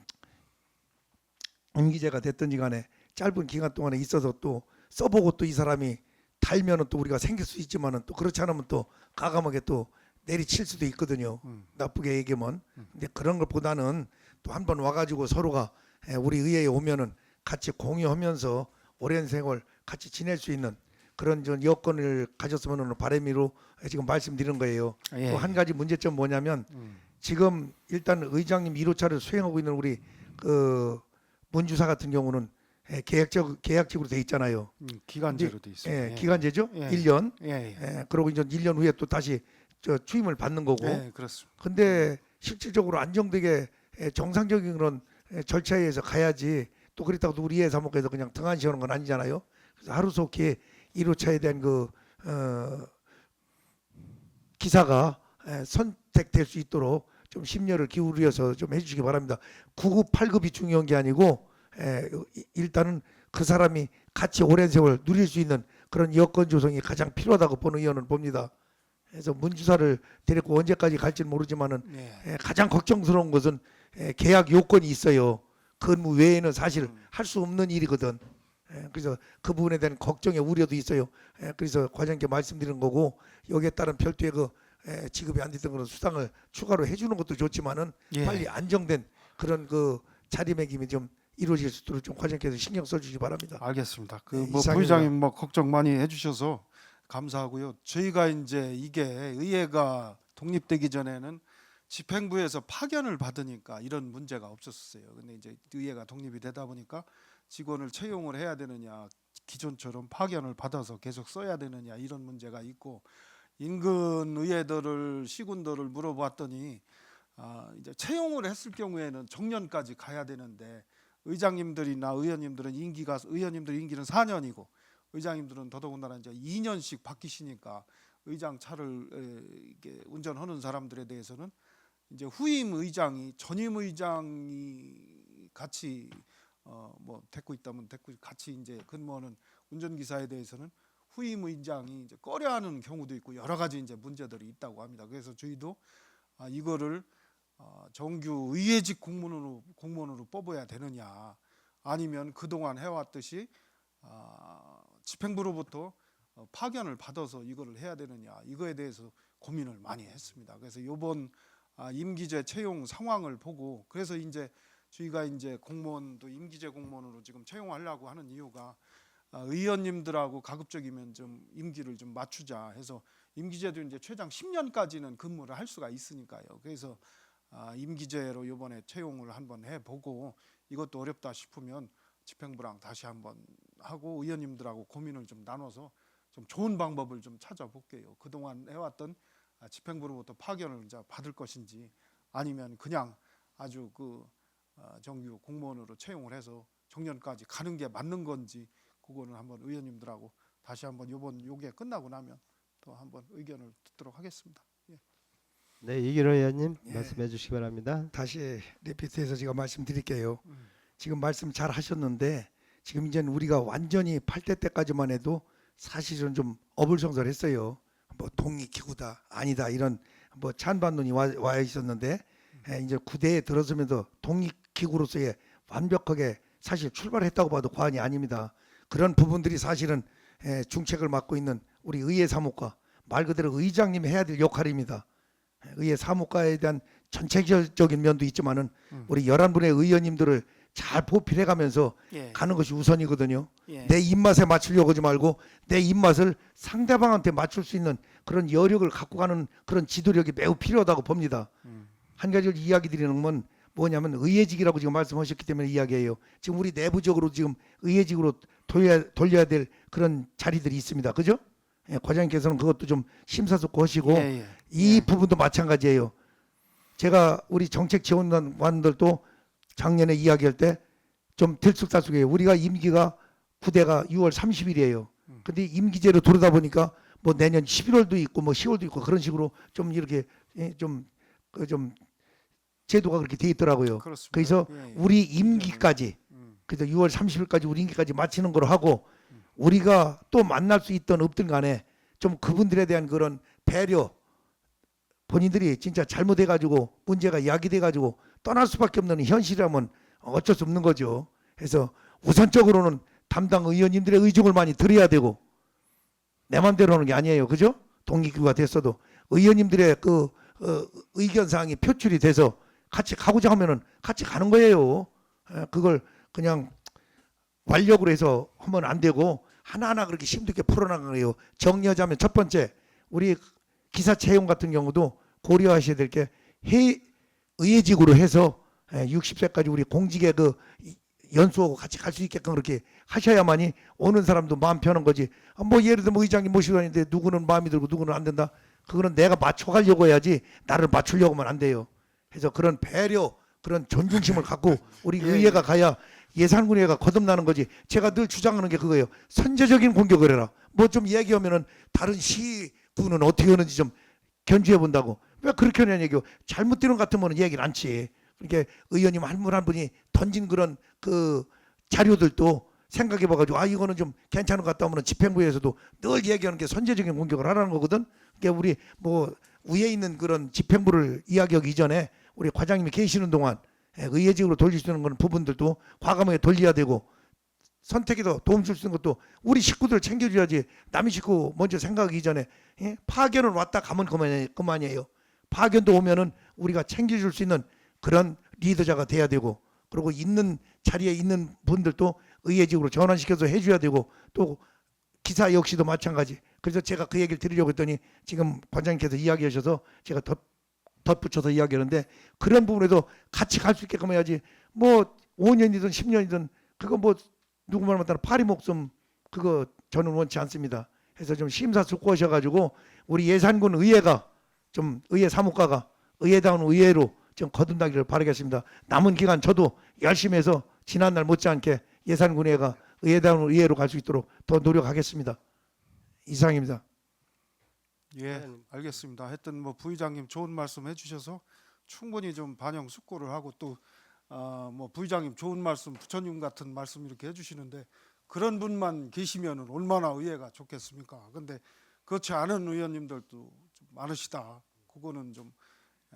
임기제가 됐든지 간에 짧은 기간 동안에 있어서 또 써보고 또 이 사람이 달면은 또 우리가 생길 수 있지만은 또 그렇지 않으면 또 과감하게 또 내리칠 수도 있거든요. 나쁘게 얘기하면. 근데 그런 것보다는 또 한 번 와가지고 서로가 우리 의회에 오면은 같이 공유하면서 오랜 생활 같이 지낼 수 있는 그런 전 여건을 가졌으면 하는 바람으로 지금 말씀드리는 거예요. 예. 또 한 가지 문제점 뭐냐면 지금 일단 의장님 1호차를 수행하고 있는 우리 그 문주사 같은 경우는 계약직으로 돼 있잖아요. 기간제로 돼 있습니다. 기간제죠. 예. 1년. 예. 그러고 이제 1년 후에 또 다시 취임을 받는 거고. 예, 그렇습니다. 근데 실질적으로 안정되게 정상적인 그런 절차에 의해서 가야지 또 그렇다고 또 우리 사목에서 그냥 등한시하는 건 아니잖아요. 그래서 하루속히 1호차에 대한 그 기사가 선택될 수 있도록 좀 심려를 기울여서 좀 해주시기 바랍니다. 9급, 8급이 중요한 게 아니고 일단은 그 사람이 같이 오랜 세월 누릴 수 있는 그런 여건 조성이 가장 필요하다고 보는 의원은 봅니다. 그래서 문주사를 데리고 언제까지 갈지는 모르지만은 가장 걱정스러운 것은 계약 요건이 있어요. 근무 외에는 사실 할 수 없는 일이거든. 그래서 그 부분에 대한 걱정의 우려도 있어요. 그래서 과장님께 말씀드리는 거고 여기에 따른 별도의 그 지급이 안 됐던 그런 수당을 추가로 해주는 것도 좋지만은 빨리 안정된 그런 그 자리매김이 좀 이루어질 수 있도록 좀 과장님께서 신경 써주시기 바랍니다. 알겠습니다. 그 네, 뭐 이상입니다. 부의장님 뭐 걱정 많이 해주셔서 감사하고요. 저희가 이제 이게 의회가 독립되기 전에는 집행부에서 파견을 받으니까 이런 문제가 없었어요. 근데 이제 의회가 독립이 되다 보니까 직원을 채용을 해야 되느냐, 기존처럼 파견을 받아서 계속 써야 되느냐 이런 문제가 있고 인근 의회들을 시군들을 물어봤더니 이제 채용을 했을 경우에는 정년까지 가야 되는데 의장님들이나 의원님들은 의원님들 임기는 4년이고 의장님들은 더더군다나 이제 2년씩 바뀌시니까 의장 차를 이게 운전하는 사람들에 대해서는 이제 후임 의장이 전임 의장이 같이 뭐 데리고 있다면 데리고 같이 이제 근무하는 운전기사에 대해서는 후임 의장이 이제 꺼려하는 경우도 있고 여러 가지 이제 문제들이 있다고 합니다. 그래서 저희도 이거를 정규 의회직 공무원으로 뽑아야 되느냐 아니면 그동안 해왔듯이 집행부로부터 파견을 받아서 이거를 해야 되느냐 이거에 대해서 고민을 많이 했습니다. 그래서 이번 임기제 채용 상황을 보고 그래서 이제 저희가 이제 공무원도 임기제 공무원으로 지금 채용하려고 하는 이유가 의원님들하고 가급적이면 좀 임기를 좀 맞추자 해서 임기제도 이제 최장 10년까지는 근무를 할 수가 있으니까요. 그래서 임기제로 이번에 채용을 한번 해보고 이것도 어렵다 싶으면 집행부랑 다시 한번 하고 의원님들하고 고민을 좀 나눠서 좀 좋은 방법을 좀 찾아볼게요. 그동안 해왔던 집행부로부터 파견을 이제 받을 것인지 아니면 그냥 아주 그 정규 공무원으로 채용을 해서 정년까지 가는 게 맞는 건지 그거는 한번 의원님들하고 다시 한번 요게 끝나고 나면 또 한번 의견을 듣도록 하겠습니다. 예. 네, 이기로 의원님 예. 말씀해 주시기 바랍니다. 다시 리피트해서 제가 말씀드릴게요. 지금 말씀 잘 하셨는데 지금 이제 우리가 완전히 8대 때까지만 해도 사실은 좀 어불성설했어요. 뭐 독립기구다 아니다 이런 뭐 찬반론이 와 있었는데 이제 9대에 들어서면서 독립기구로서의 완벽하게 사실 출발했다고 봐도 과언이 아닙니다. 그런 부분들이 사실은 중책을 맡고 있는 우리 의회 사무과 말 그대로 의장님이 해야 될 역할입니다. 의회 사무과에 대한 전체적인 면도 있지만은 우리 11분의 의원님들을 잘 보필해가면서 예. 가는 것이 우선이거든요. 예. 내 입맛에 맞추려고 하지 말고 내 입맛을 상대방한테 맞출 수 있는 그런 여력을 갖고 가는 그런 지도력이 매우 필요하다고 봅니다. 한 가지를 이야기 드리는 건 뭐냐면 의회직이라고 지금 말씀하셨기 때문에 이야기해요. 지금 우리 내부적으로 지금 의회직으로 돌려야 될 그런 자리들이 있습니다. 그죠? 예, 과장님께서는 그것도 좀 심사숙고하시고 예, 예. 이 예. 부분도 마찬가지예요. 제가 우리 정책 지원관들도 작년에 이야기할 때 좀 들쑥날쑥해요. 우리가 임기가 9대가 6월 30일이에요. 근데 임기제로 돌아다 보니까 뭐 내년 11월도 있고 뭐 10월도 있고 그런 식으로 좀 이렇게 좀 제도가 그렇게 돼 있더라고요. 그렇습니다. 그래서 예, 예. 우리 임기까지 그래서 6월 30일까지 우리 임기까지 마치는 걸로 하고 우리가 또 만날 수 있던 없든 간에 좀 그분들에 대한 그런 배려 본인들이 진짜 잘못해가지고 문제가 야기돼가지고 떠날 수밖에 없는 현실이라면 어쩔 수 없는 거죠. 그래서 우선적으로는 담당 의원님들의 의중을 많이 들어야 되고 내 맘대로 하는 게 아니에요. 그죠? 독립기구가 됐어도 의원님들의 그 의견 사항이 표출이 돼서 같이 가고자 하면은 같이 가는 거예요. 그걸 그냥 완력으로 해서 하면 안 되고 하나하나 그렇게 힘들게 풀어나가는 거예요. 정리하자면 첫 번째 우리 기사 채용 같은 경우도 고려하셔야 될 게 의회직으로 해서 60세까지 우리 공직에 그 연수하고 같이 갈 수 있게끔 그렇게 하셔야만이 오는 사람도 마음 편한 거지. 뭐 예를 들면 의장님 모시고 다니는데 누구는 마음이 들고 누구는 안 된다. 그거는 내가 맞춰가려고 해야지 나를 맞추려고 하면 안 돼요. 그래서 그런 배려, 그런 존중심을 갖고 우리 의회가 가야 예산군회가 거듭나는 거지. 제가 늘 주장하는 게 그거예요. 선제적인 공격을 해라. 뭐 좀 얘기하면은 다른 시군은 어떻게 하는지 좀 견주해 본다고. 왜 그렇게 하냐는 얘기고 잘못되는 것 같으면 얘기를 않지. 그러니까 의원님 한 분 한 분이 던진 그런 그 자료들도 생각해 봐가지고 아 이거는 좀 괜찮은 것 같다 하면 집행부에서도 늘 얘기하는 게 선제적인 공격을 하라는 거거든. 그러니까 우리 뭐 위에 있는 그런 집행부를 이야기하기 이전에 우리 과장님이 계시는 동안 의회직으로 돌릴 수 있는 그런 부분들도 과감하게 돌려야 되고 선택에도 도움 줄 수 있는 것도 우리 식구들 챙겨줘야지. 남의 식구 먼저 생각하기 전에 파견은 왔다 가면 그만이에요. 파견도 오면은 우리가 챙겨줄 수 있는 그런 리더자가 돼야 되고 그리고 있는 자리에 있는 분들도 의회직으로 전환시켜서 해줘야 되고 또 기사 역시도 마찬가지. 그래서 제가 그 얘기를 드리려고 했더니 지금 관장님께서 이야기하셔서 제가 덧붙여서 이야기하는데 그런 부분에도 같이 갈 수 있게끔 해야지. 뭐 5년이든 10년이든 그거 뭐 누구 말 못하는 파리 목숨 그거 저는 원치 않습니다. 그래서 좀 심사숙고하셔가지고 우리 예산군 의회가 좀 의회 사무과가 의회다운 의회로 좀 거듭나기를 바라겠습니다. 남은 기간 저도 열심히 해서 지난날 못지않게 예산군회가 의회다운 의회로 갈 수 있도록 더 노력하겠습니다. 이상입니다. 예, 알겠습니다. 하여튼 뭐 부의장님 좋은 말씀 해주셔서 충분히 좀 반영 숙고를 하고 또 뭐 부의장님 좋은 말씀, 부처님 같은 말씀 이렇게 해주시는데 그런 분만 계시면은 얼마나 의회가 좋겠습니까? 근데 그렇지 않은 의원님들도 좀 많으시다. 그거는 좀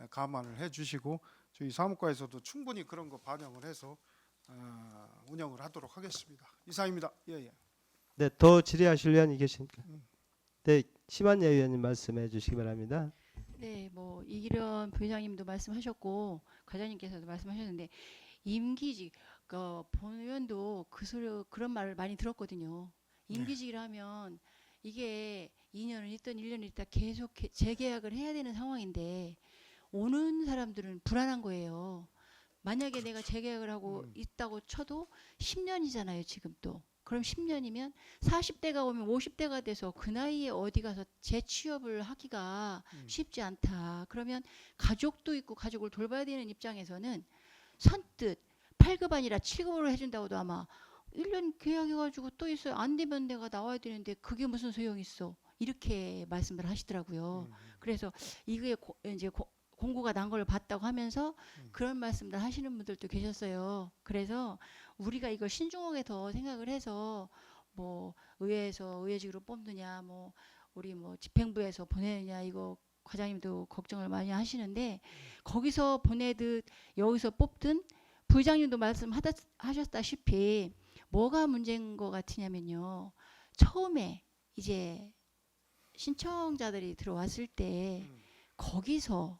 감안을 해주시고 저희 사무과에서도 충분히 그런 거 반영을 해서 운영을 하도록 하겠습니다. 이상입니다. 예. 네, 더 질의하실 의원이 계십니까? 네, 심한예 의원님 말씀해 주시기 바랍니다. 네, 뭐 이기련 부회장님도 말씀하셨고 과장님께서도 말씀하셨는데 임기직 본 의원도 그런 말을 많이 들었거든요. 임기직이라면 이게 2년을 있든 1년을 있다 계속 재계약을 해야 되는 상황인데 오는 사람들은 불안한 거예요. 만약에 내가 재계약을 하고 있다고 쳐도 10년이잖아요, 지금 또. 그럼 10년이면 40대가 오면 50대가 돼서 그 나이에 어디 가서 재취업을 하기가 쉽지 않다. 그러면 가족도 있고 가족을 돌봐야 되는 입장에서는 선뜻 8급 아니라 7급으로 해준다고도 아마 1년 계약해가지고 또 있어요. 안 되면 내가 나와야 되는데 그게 무슨 소용이 있어. 이렇게 말씀을 하시더라고요. 그래서 이게 이제 공고가 난 걸 봤다고 하면서 그런 말씀들 하시는 분들도 계셨어요. 그래서 우리가 이걸 신중하게 더 생각을 해서 뭐 의회에서 의회직으로 뽑느냐, 뭐 우리 뭐 집행부에서 보내느냐, 이거 과장님도 걱정을 많이 하시는데, 거기서 보내듯 여기서 뽑든 부의장님도 말씀하셨다시피 뭐가 문제인 것 같으냐면요, 처음에 이제 신청자들이 들어왔을 때 거기서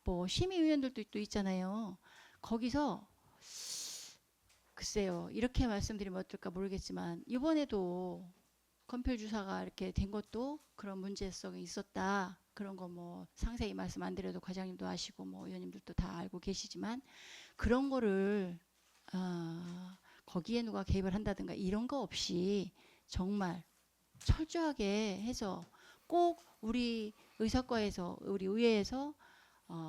뭐 심의위원들도 또 있잖아요. 거기서 글쎄요, 이렇게 말씀드리면 어떨까 모르겠지만 이번에도 건필 주사가 이렇게 된 것도 그런 문제성이 있었다. 그런 거 뭐 상세히 말씀 안 드려도 과장님도 아시고 뭐 의원님들도 다 알고 계시지만, 그런 거를 거기에 누가 개입을 한다든가 이런 거 없이 정말 철저하게 해서 꼭 우리 의사과에서, 우리 의회에서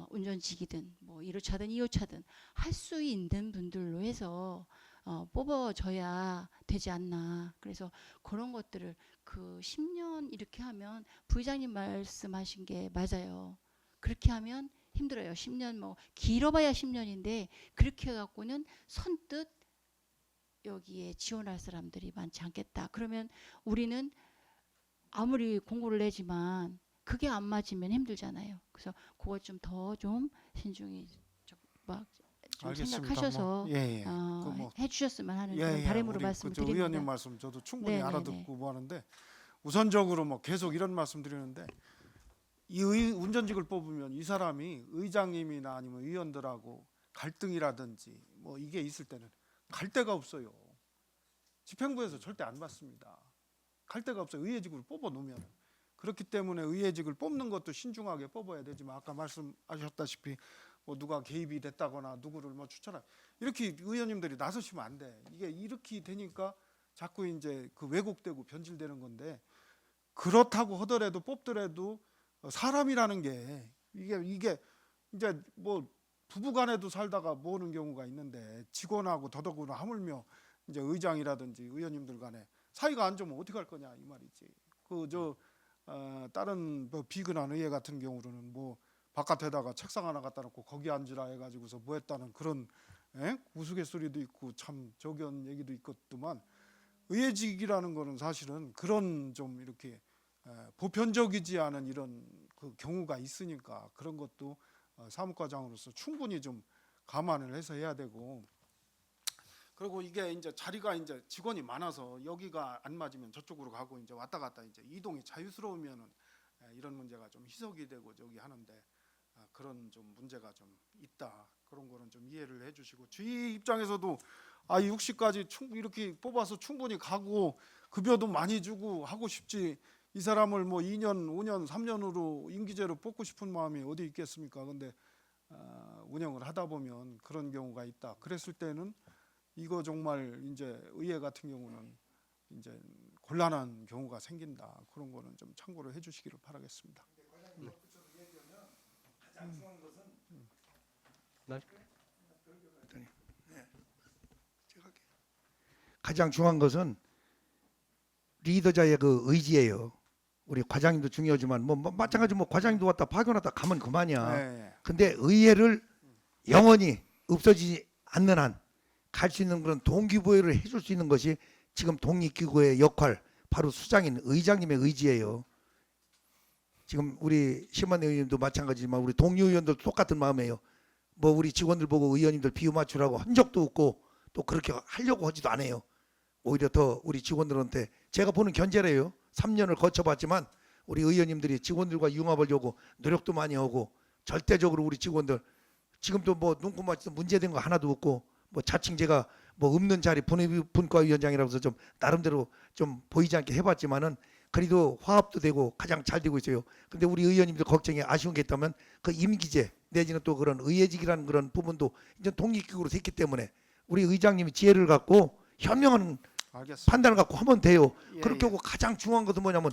운전직이든 뭐 1호차든 2호차든 할 수 있는 분들로 해서 뽑아줘야 되지 않나. 그래서 그런 것들을 그 10년 이렇게 하면 부의장님 말씀하신 게 맞아요. 그렇게 하면 힘들어요. 10년 뭐 길어봐야 10년인데 그렇게 해갖고는 선뜻 여기에 지원할 사람들이 많지 않겠다. 그러면 우리는 아무리 공고를 내지만 그게 안 맞으면 힘들잖아요. 그래서 그거 좀 더 좀 신중히 좀 알겠습니다. 생각하셔서 뭐, 예, 예. 그 뭐, 해주셨으면 하는 예, 그런 예. 바람으로 우리 말씀을 저 드립니다. 의원님 말씀 저도 충분히 네, 네, 알아듣고 뭐 하는데, 우선적으로 뭐 계속 이런 말씀 드리는데, 이 운전직을 뽑으면 이 사람이 의장님이나 아니면 의원들하고 갈등이라든지 뭐 이게 있을 때는 갈 데가 없어요. 집행부에서 절대 안 받습니다. 갈 데가 없어요. 의회직으로 뽑아 놓으면. 그렇기 때문에 의회직을 뽑는 것도 신중하게 뽑아야 되지만, 아까 말씀하셨다시피 뭐 누가 개입이 됐다거나 누구를 뭐 추천하, 이렇게 의원님들이 나서시면 안 돼. 이게 이렇게 되니까 자꾸 이제 그 왜곡되고 변질되는 건데, 그렇다고 하더라도 뽑더라도 사람이라는 게 이게 이제 뭐 부부간에도 살다가 모으는 경우가 있는데, 직원하고 더더구나 하물며 이제 의장이라든지 의원님들 간에 사이가 안 좋으면 어떻게 할 거냐 이 말이지. 다른 뭐 비근한 의회 같은 경우는 뭐 바깥에다가 책상 하나 갖다 놓고 거기 앉으라 해가지고서 뭐 했다는 그런 우스갯소리도 있고 참 저견 얘기도 있겠지만, 의회직이라는 거는 사실은 그런 좀 이렇게 보편적이지 않은 이런 그 경우가 있으니까, 그런 것도 사무과장으로서 충분히 좀 감안을 해서 해야 되고, 그리고 이게 이제 자리가 이제 직원이 많아서 여기가 안 맞으면 저쪽으로 가고 이제 왔다 갔다 이제 이동이 자유스러우면은 이런 문제가 좀 희석이 되고 저기 하는데, 그런 좀 문제가 좀 있다. 그런 거는 좀 이해를 해주시고, 주위 입장에서도 60까지 이렇게 뽑아서 충분히 가고 급여도 많이 주고 하고 싶지, 이 사람을 뭐 2년, 5년, 3년으로 임기제로 뽑고 싶은 마음이 어디 있겠습니까? 근데 운영을 하다 보면 그런 경우가 있다. 그랬을 때는 이거 정말 이제 의회 같은 경우는 이제 곤란한 경우가 생긴다. 그런 거는 좀 참고를 해주시기를 바라겠습니다. 가장 중요한 것은 리더자의 그 의지예요. 우리 과장님도 중요하지만 뭐 마찬가지로 뭐 과장님도 왔다 파견 왔다 가면 그만이야. 네. 근데 의회를 영원히 없어지지 않는 한 갈 수 있는 그런 동기부여를 해줄 수 있는 것이 지금 독립기구의 역할, 바로 수장인 의장님의 의지예요. 지금 우리 심한 의원님도 마찬가지지만 우리 동료 의원들도 똑같은 마음이에요. 뭐 우리 직원들 보고 의원님들 비유 맞추라고 한 적도 없고 또 그렇게 하려고 하지도 않아요. 오히려 더 우리 직원들한테 제가 보는 견제래요. 3년을 거쳐봤지만 우리 의원님들이 직원들과 융합하려고 노력도 많이 하고, 절대적으로 우리 직원들 지금도 뭐 눈코 맞춰서 문제된 거 하나도 없고, 뭐 자칭 제가 뭐 없는 자리 분과위원장이라고 해서 좀 나름대로 좀 보이지 않게 해봤지만은 그래도 화합도 되고 가장 잘 되고 있어요. 근데 우리 의원님들 걱정이 아쉬운 게 있다면 그 임기제 내지는 또 그런 의회직이라는 그런 부분도 이제 독립기구로 됐기 때문에 우리 의장님이 지혜를 갖고 현명한 알겠습니다. 판단을 갖고 하면 돼요. 예, 그렇게 예. 하고 가장 중요한 것은 뭐냐면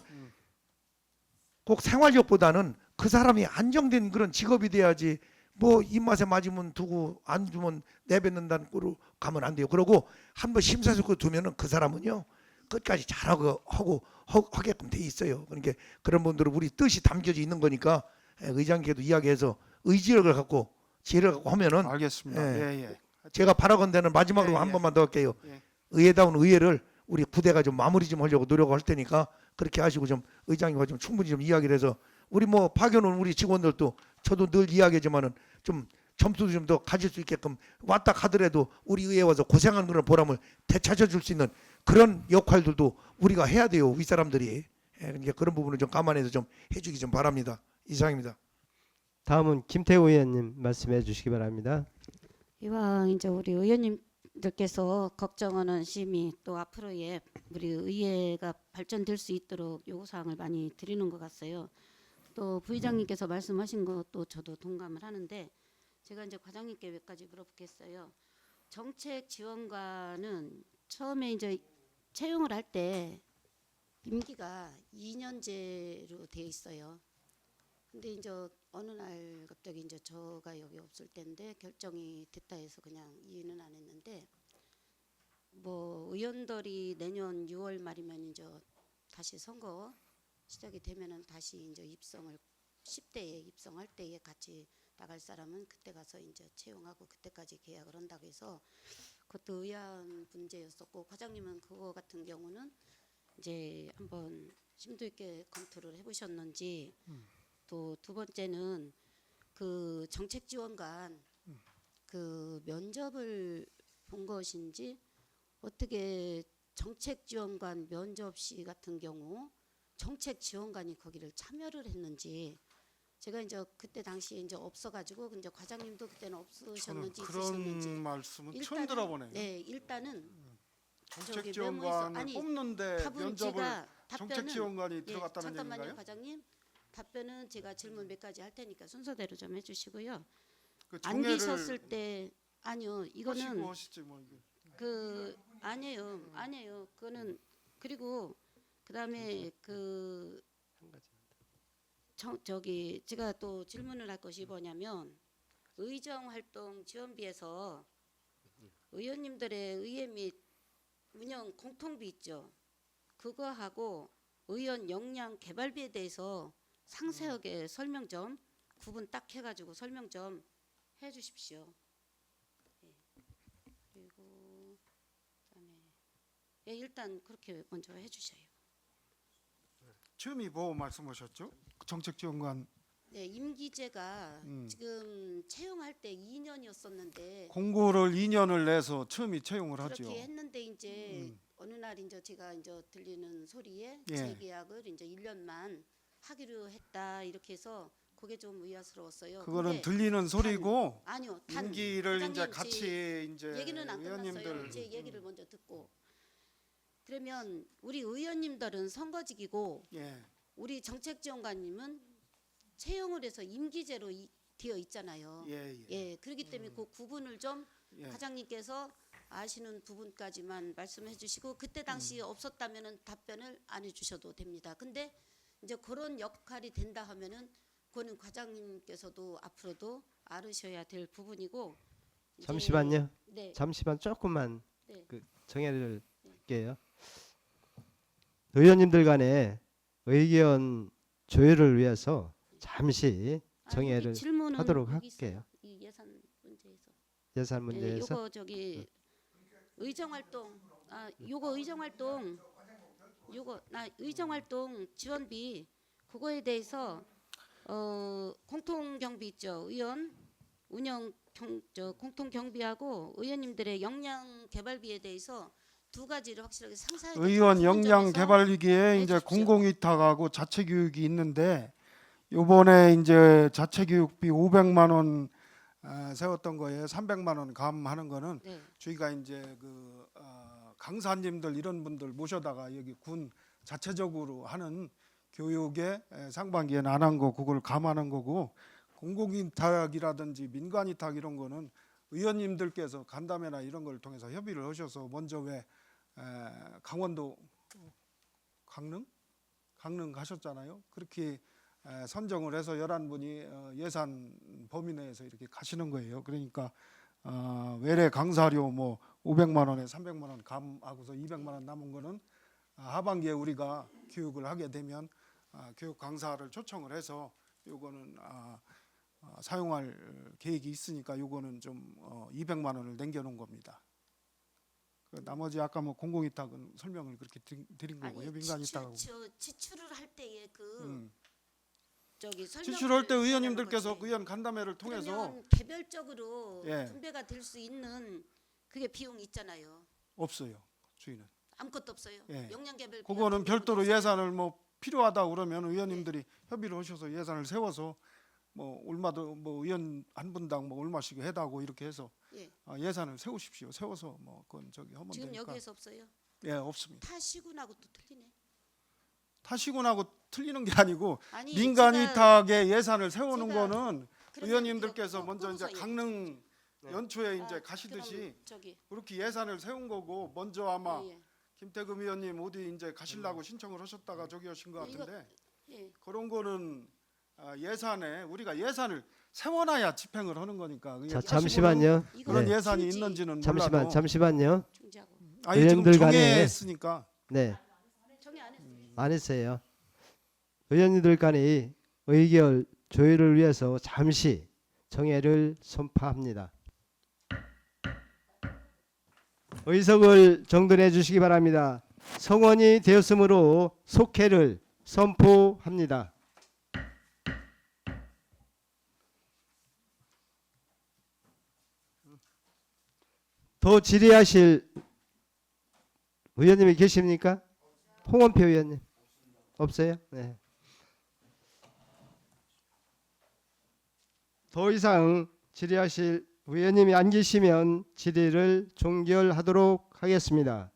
꼭 생활력보다는 그 사람이 안정된 그런 직업이 돼야지, 뭐 입맛에 맞으면 두고 안 주면 내뱉는다는 꼴로 가면 안 돼요. 그러고 한번 심사숙고 두면은 그 사람은요 끝까지 잘하고 하게끔 돼 있어요. 그러니까 그런 분들은 우리 뜻이 담겨져 있는 거니까 의장께도 이야기해서 의지력을 갖고 지혜를 갖고 하면은 알겠습니다. 예. 예, 예. 제가 바라건대는 마지막으로 예, 한 예. 번만 더 할게요. 예. 의회다운 의회를 우리 부대가 좀 마무리 좀 하려고 노력할 테니까 그렇게 하시고 좀 의장님과 좀 충분히 좀 이야기를 해서 우리 뭐 파견 온 우리 직원들도 저도 늘 이야기하지만은 좀 점수도 좀 더 가질 수 있게끔 왔다 가더라도 우리 의회 와서 고생하는 그런 보람을 되찾아줄 수 있는 그런 역할들도 우리가 해야 돼요. 윗사람들이. 예, 그러니까 그런 부분을 좀 감안해서 좀 해주기 좀 바랍니다. 이상입니다. 다음은 김태우 의원님 말씀해 주시기 바랍니다. 이왕 이제 우리 의원님들께서 걱정하는 심의 또 앞으로의 우리 의회가 발전될 수 있도록 요구사항을 많이 드리는 것 같아요. 또 부의장님께서 말씀하신 것도 저도 동감을 하는데 제가 이제 과장님께 몇 가지 물어보겠어요. 정책 지원관은 처음에 이제 채용을 할 때 임기가 2년제로 되어 있어요. 근데 이제 어느 날 갑자기 이제 저가 여기 없을 때인데 결정이 됐다 해서 그냥 이해는 안 했는데 뭐 의원들이 내년 6월 말이면 이제 다시 선거 시작이 되면은 다시 이제 입성을 10대에 입성할 때에 같이 나갈 사람은 그때 가서 이제 채용하고 그때까지 계약을 한다고 해서 그것도 의아한 문제였었고 과장님은 그거 같은 경우는 이제 한번 심도 있게 검토를 해보셨는지 또 두 번째는 그 정책 지원관 그 면접을 본 것인지 어떻게 정책 지원관 면접시 같은 경우 정책 지원관이 거기를 참여를 했는지 제가 이제 그때 당시에 이제 없어가지고 이제 과장님도 그때는 저는 없으셨는지 그런 있으셨는지 말씀은 처음 일단은, 들어보네요. 네, 일단은 정책 저기 지원관을 아니, 뽑는데 답은 면접을 제가 정책 지원관이 들어갔다는 잠깐만요, 얘기인가요? 과장님. 답변은 제가 질문 몇 가지 할 테니까 순서대로 좀 해주시고요. 그 안 정회를 계셨을 때 아니요, 이거는 하시고 하시지 뭐 이게. 그 아니에요. 그거는 그리고 그다음에 그 저기 제가 또 질문을 할 것이 뭐냐면 의정 활동 지원비에서 의원님들의 의회 및 운영 공통비 있죠. 그거하고 의원 역량 개발비에 대해서 상세하게 설명 좀 구분 딱 해가지고 설명 좀 해주십시오. 예. 그리고 그다음에 예, 일단 그렇게 먼저 해주셔요. 처음이 뭐 말씀하셨죠? 정책 지원관 네, 임기제가 음. 지금 채용할 때 2년이었었는데 공고를 2년을 내서 처음이 채용을 하죠. 그렇게 했는데 이제 어느 날 이제 제가 이제 들리는 소리에 예. 재계약을 이제 1년만 하기로 했다 이렇게 해서 그게 좀 의아스러웠어요. 그거는 근데 들리는 소리고 아니요, 임기를 이제 과장님, 같이 제 이제 얘기는 안 끝났어요. 의원님들 제 얘기를 먼저 듣고 그러면 우리 의원님들은 선거직이고 예. 우리 정책지원관님은 채용을 해서 임기제로 되어 있잖아요. 예, 예. 예, 그렇기 때문에 그 구분을 좀 예. 과장님께서 아시는 부분까지만 말씀해 주시고 그때 당시 없었다면은 답변을 안 해주셔도 됩니다. 근데 이제 그런 역할이 된다 하면은 그거는 과장님께서도 앞으로도 알으셔야 될 부분이고 이제 잠시만요. 네, 잠시만 조금만 네. 그 정해를 할게요. 의원님들 간의 의견 조율을 위해서 잠시 정해를 여기 질문은 하도록 여기 있어요. 할게요. 이 예산 문제에서. 예산 문제에서 요거 저기 의정활동 요거 의정활동 요거 나 의정활동 지원비 그거에 대해서 공통경비 있죠. 의원 운영 공통경비하고 의원님들의 역량 개발비에 대해서 두 가지를 확실하게 상세하게 의원 좀 역량 점에서 개발위기에 이제 해주십시오. 공공위탁하고 자체 교육이 있는데 요번에 이제 자체 교육비 500만 원 세웠던 거에 300만 원 감하는 거는 네. 저희가 이제 그 강사님들 이런 분들 모셔다가 여기 군 자체적으로 하는 교육에 상반기에는 안 한 거 그걸 감하는 거고 공공위탁이라든지 민간위탁 이런 거는 의원님들께서 간담회나 이런 걸 통해서 협의를 하셔서 먼저 왜 강원도 강릉 가셨잖아요. 그렇게 선정을 해서 11분이 예산 범위 내에서 이렇게 가시는 거예요. 그러니까 외래 강사료 뭐 500만 원에 300만 원 감하고서 200만 원 남은 거는 하반기에 우리가 교육을 하게 되면 교육 강사를 초청을 해서 요거는 사용할 계획이 있으니까 요거는 좀 200만 원을 남겨놓은 겁니다. 그 나머지 아까 뭐 공공위탁은 설명을 그렇게 드린 거고요. 민간위탁하고 지출을 할 때에 저기 지출할 때 설명을 의원님들께서 하라는 거지. 의원 간담회를 통해서 그러면 개별적으로 예. 분배가 될 수 있는 그게 비용이 있잖아요. 없어요. 주인은. 아무것도 없어요. 예. 역량 개별. 그거는 별도로 예산을 뭐 필요하다 그러면 의원님들이 협의를 하셔서 예산을 세워서 뭐 얼마도 뭐 의원 한 분당 뭐 얼마씩 해다고 이렇게 해서 예. 예산을 세우십시오. 세워서 뭐 그건 저기 하면 지금 되니까. 여기에서 없어요. 예, 없습니다. 타시군하고 또 틀리네. 타시군하고 틀리는 게 아니고 아니, 민간 제가- 위탁에 예산을 세우는 제가 거는 그러면 의원님들께서 먼저 이제 보고서에- 강릉 연초에 이제 아, 가시듯이 그럼 저기 그렇게 예산을 세운 거고 먼저 아마 예, 김태금 의원님 어디 이제 가시려고 신청을 하셨다가 저기 하신 것 이거- 같은데 예. 그런 거는 예산에 우리가 예산을 세워놔야 집행을 하는 거니까. 자, 가시고는 잠시만요. 그런 네. 예산이 중지. 있는지는 잠시만, 몰라도 잠시만요. 중지하고 아니 지금 의원들 간에- 정해했으니까 네, 정리 안 했어요. 안 했어요. 의원님들 간의 의결 조율을 위해서 잠시 정회를 선포합니다. 의석을 정돈해 주시기 바랍니다. 성원이 되었으므로 속회를 선포합니다. 더 질의하실 의원님이 계십니까? 홍원표 의원님 없어요? 네. 더 이상 질의하실 의원님이 안 계시면 질의를 종결하도록 하겠습니다.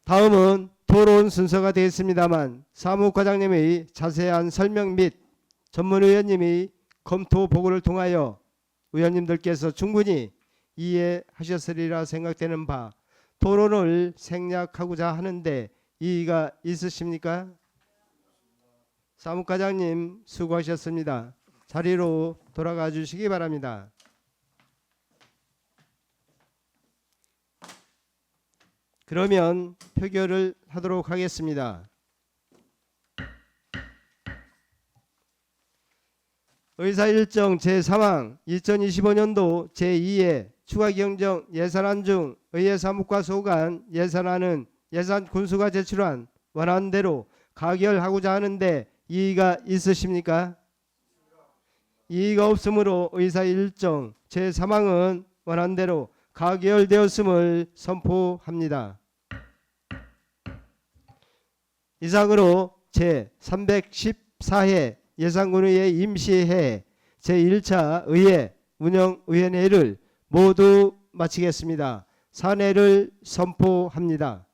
다음은 토론 순서가 되겠습니다만 사무과장님의 자세한 설명 및 전문 의원님이 검토 보고를 통하여 의원님들께서 충분히 이해하셨으리라 생각되는 바 토론을 생략하고자 하는데 이의가 있으십니까? 사무과장님 수고하셨습니다. 자리로 돌아가 주시기 바랍니다. 그러면 표결을 하도록 하겠습니다. 의사일정 제3항 2025년도 제2의 추가경정 예산안 중 의회사무과 소관 예산안은 예산 군수가 제출한 원안대로 가결하고자 하는데 이의가 있으십니까? 이의가 없으므로 의사일정 제3항은 원안대로 가결되었음을 선포합니다. 이상으로 제314회 예산군의회 임시회 제1차 의회 운영위원회를 모두 마치겠습니다. 산회를 선포합니다.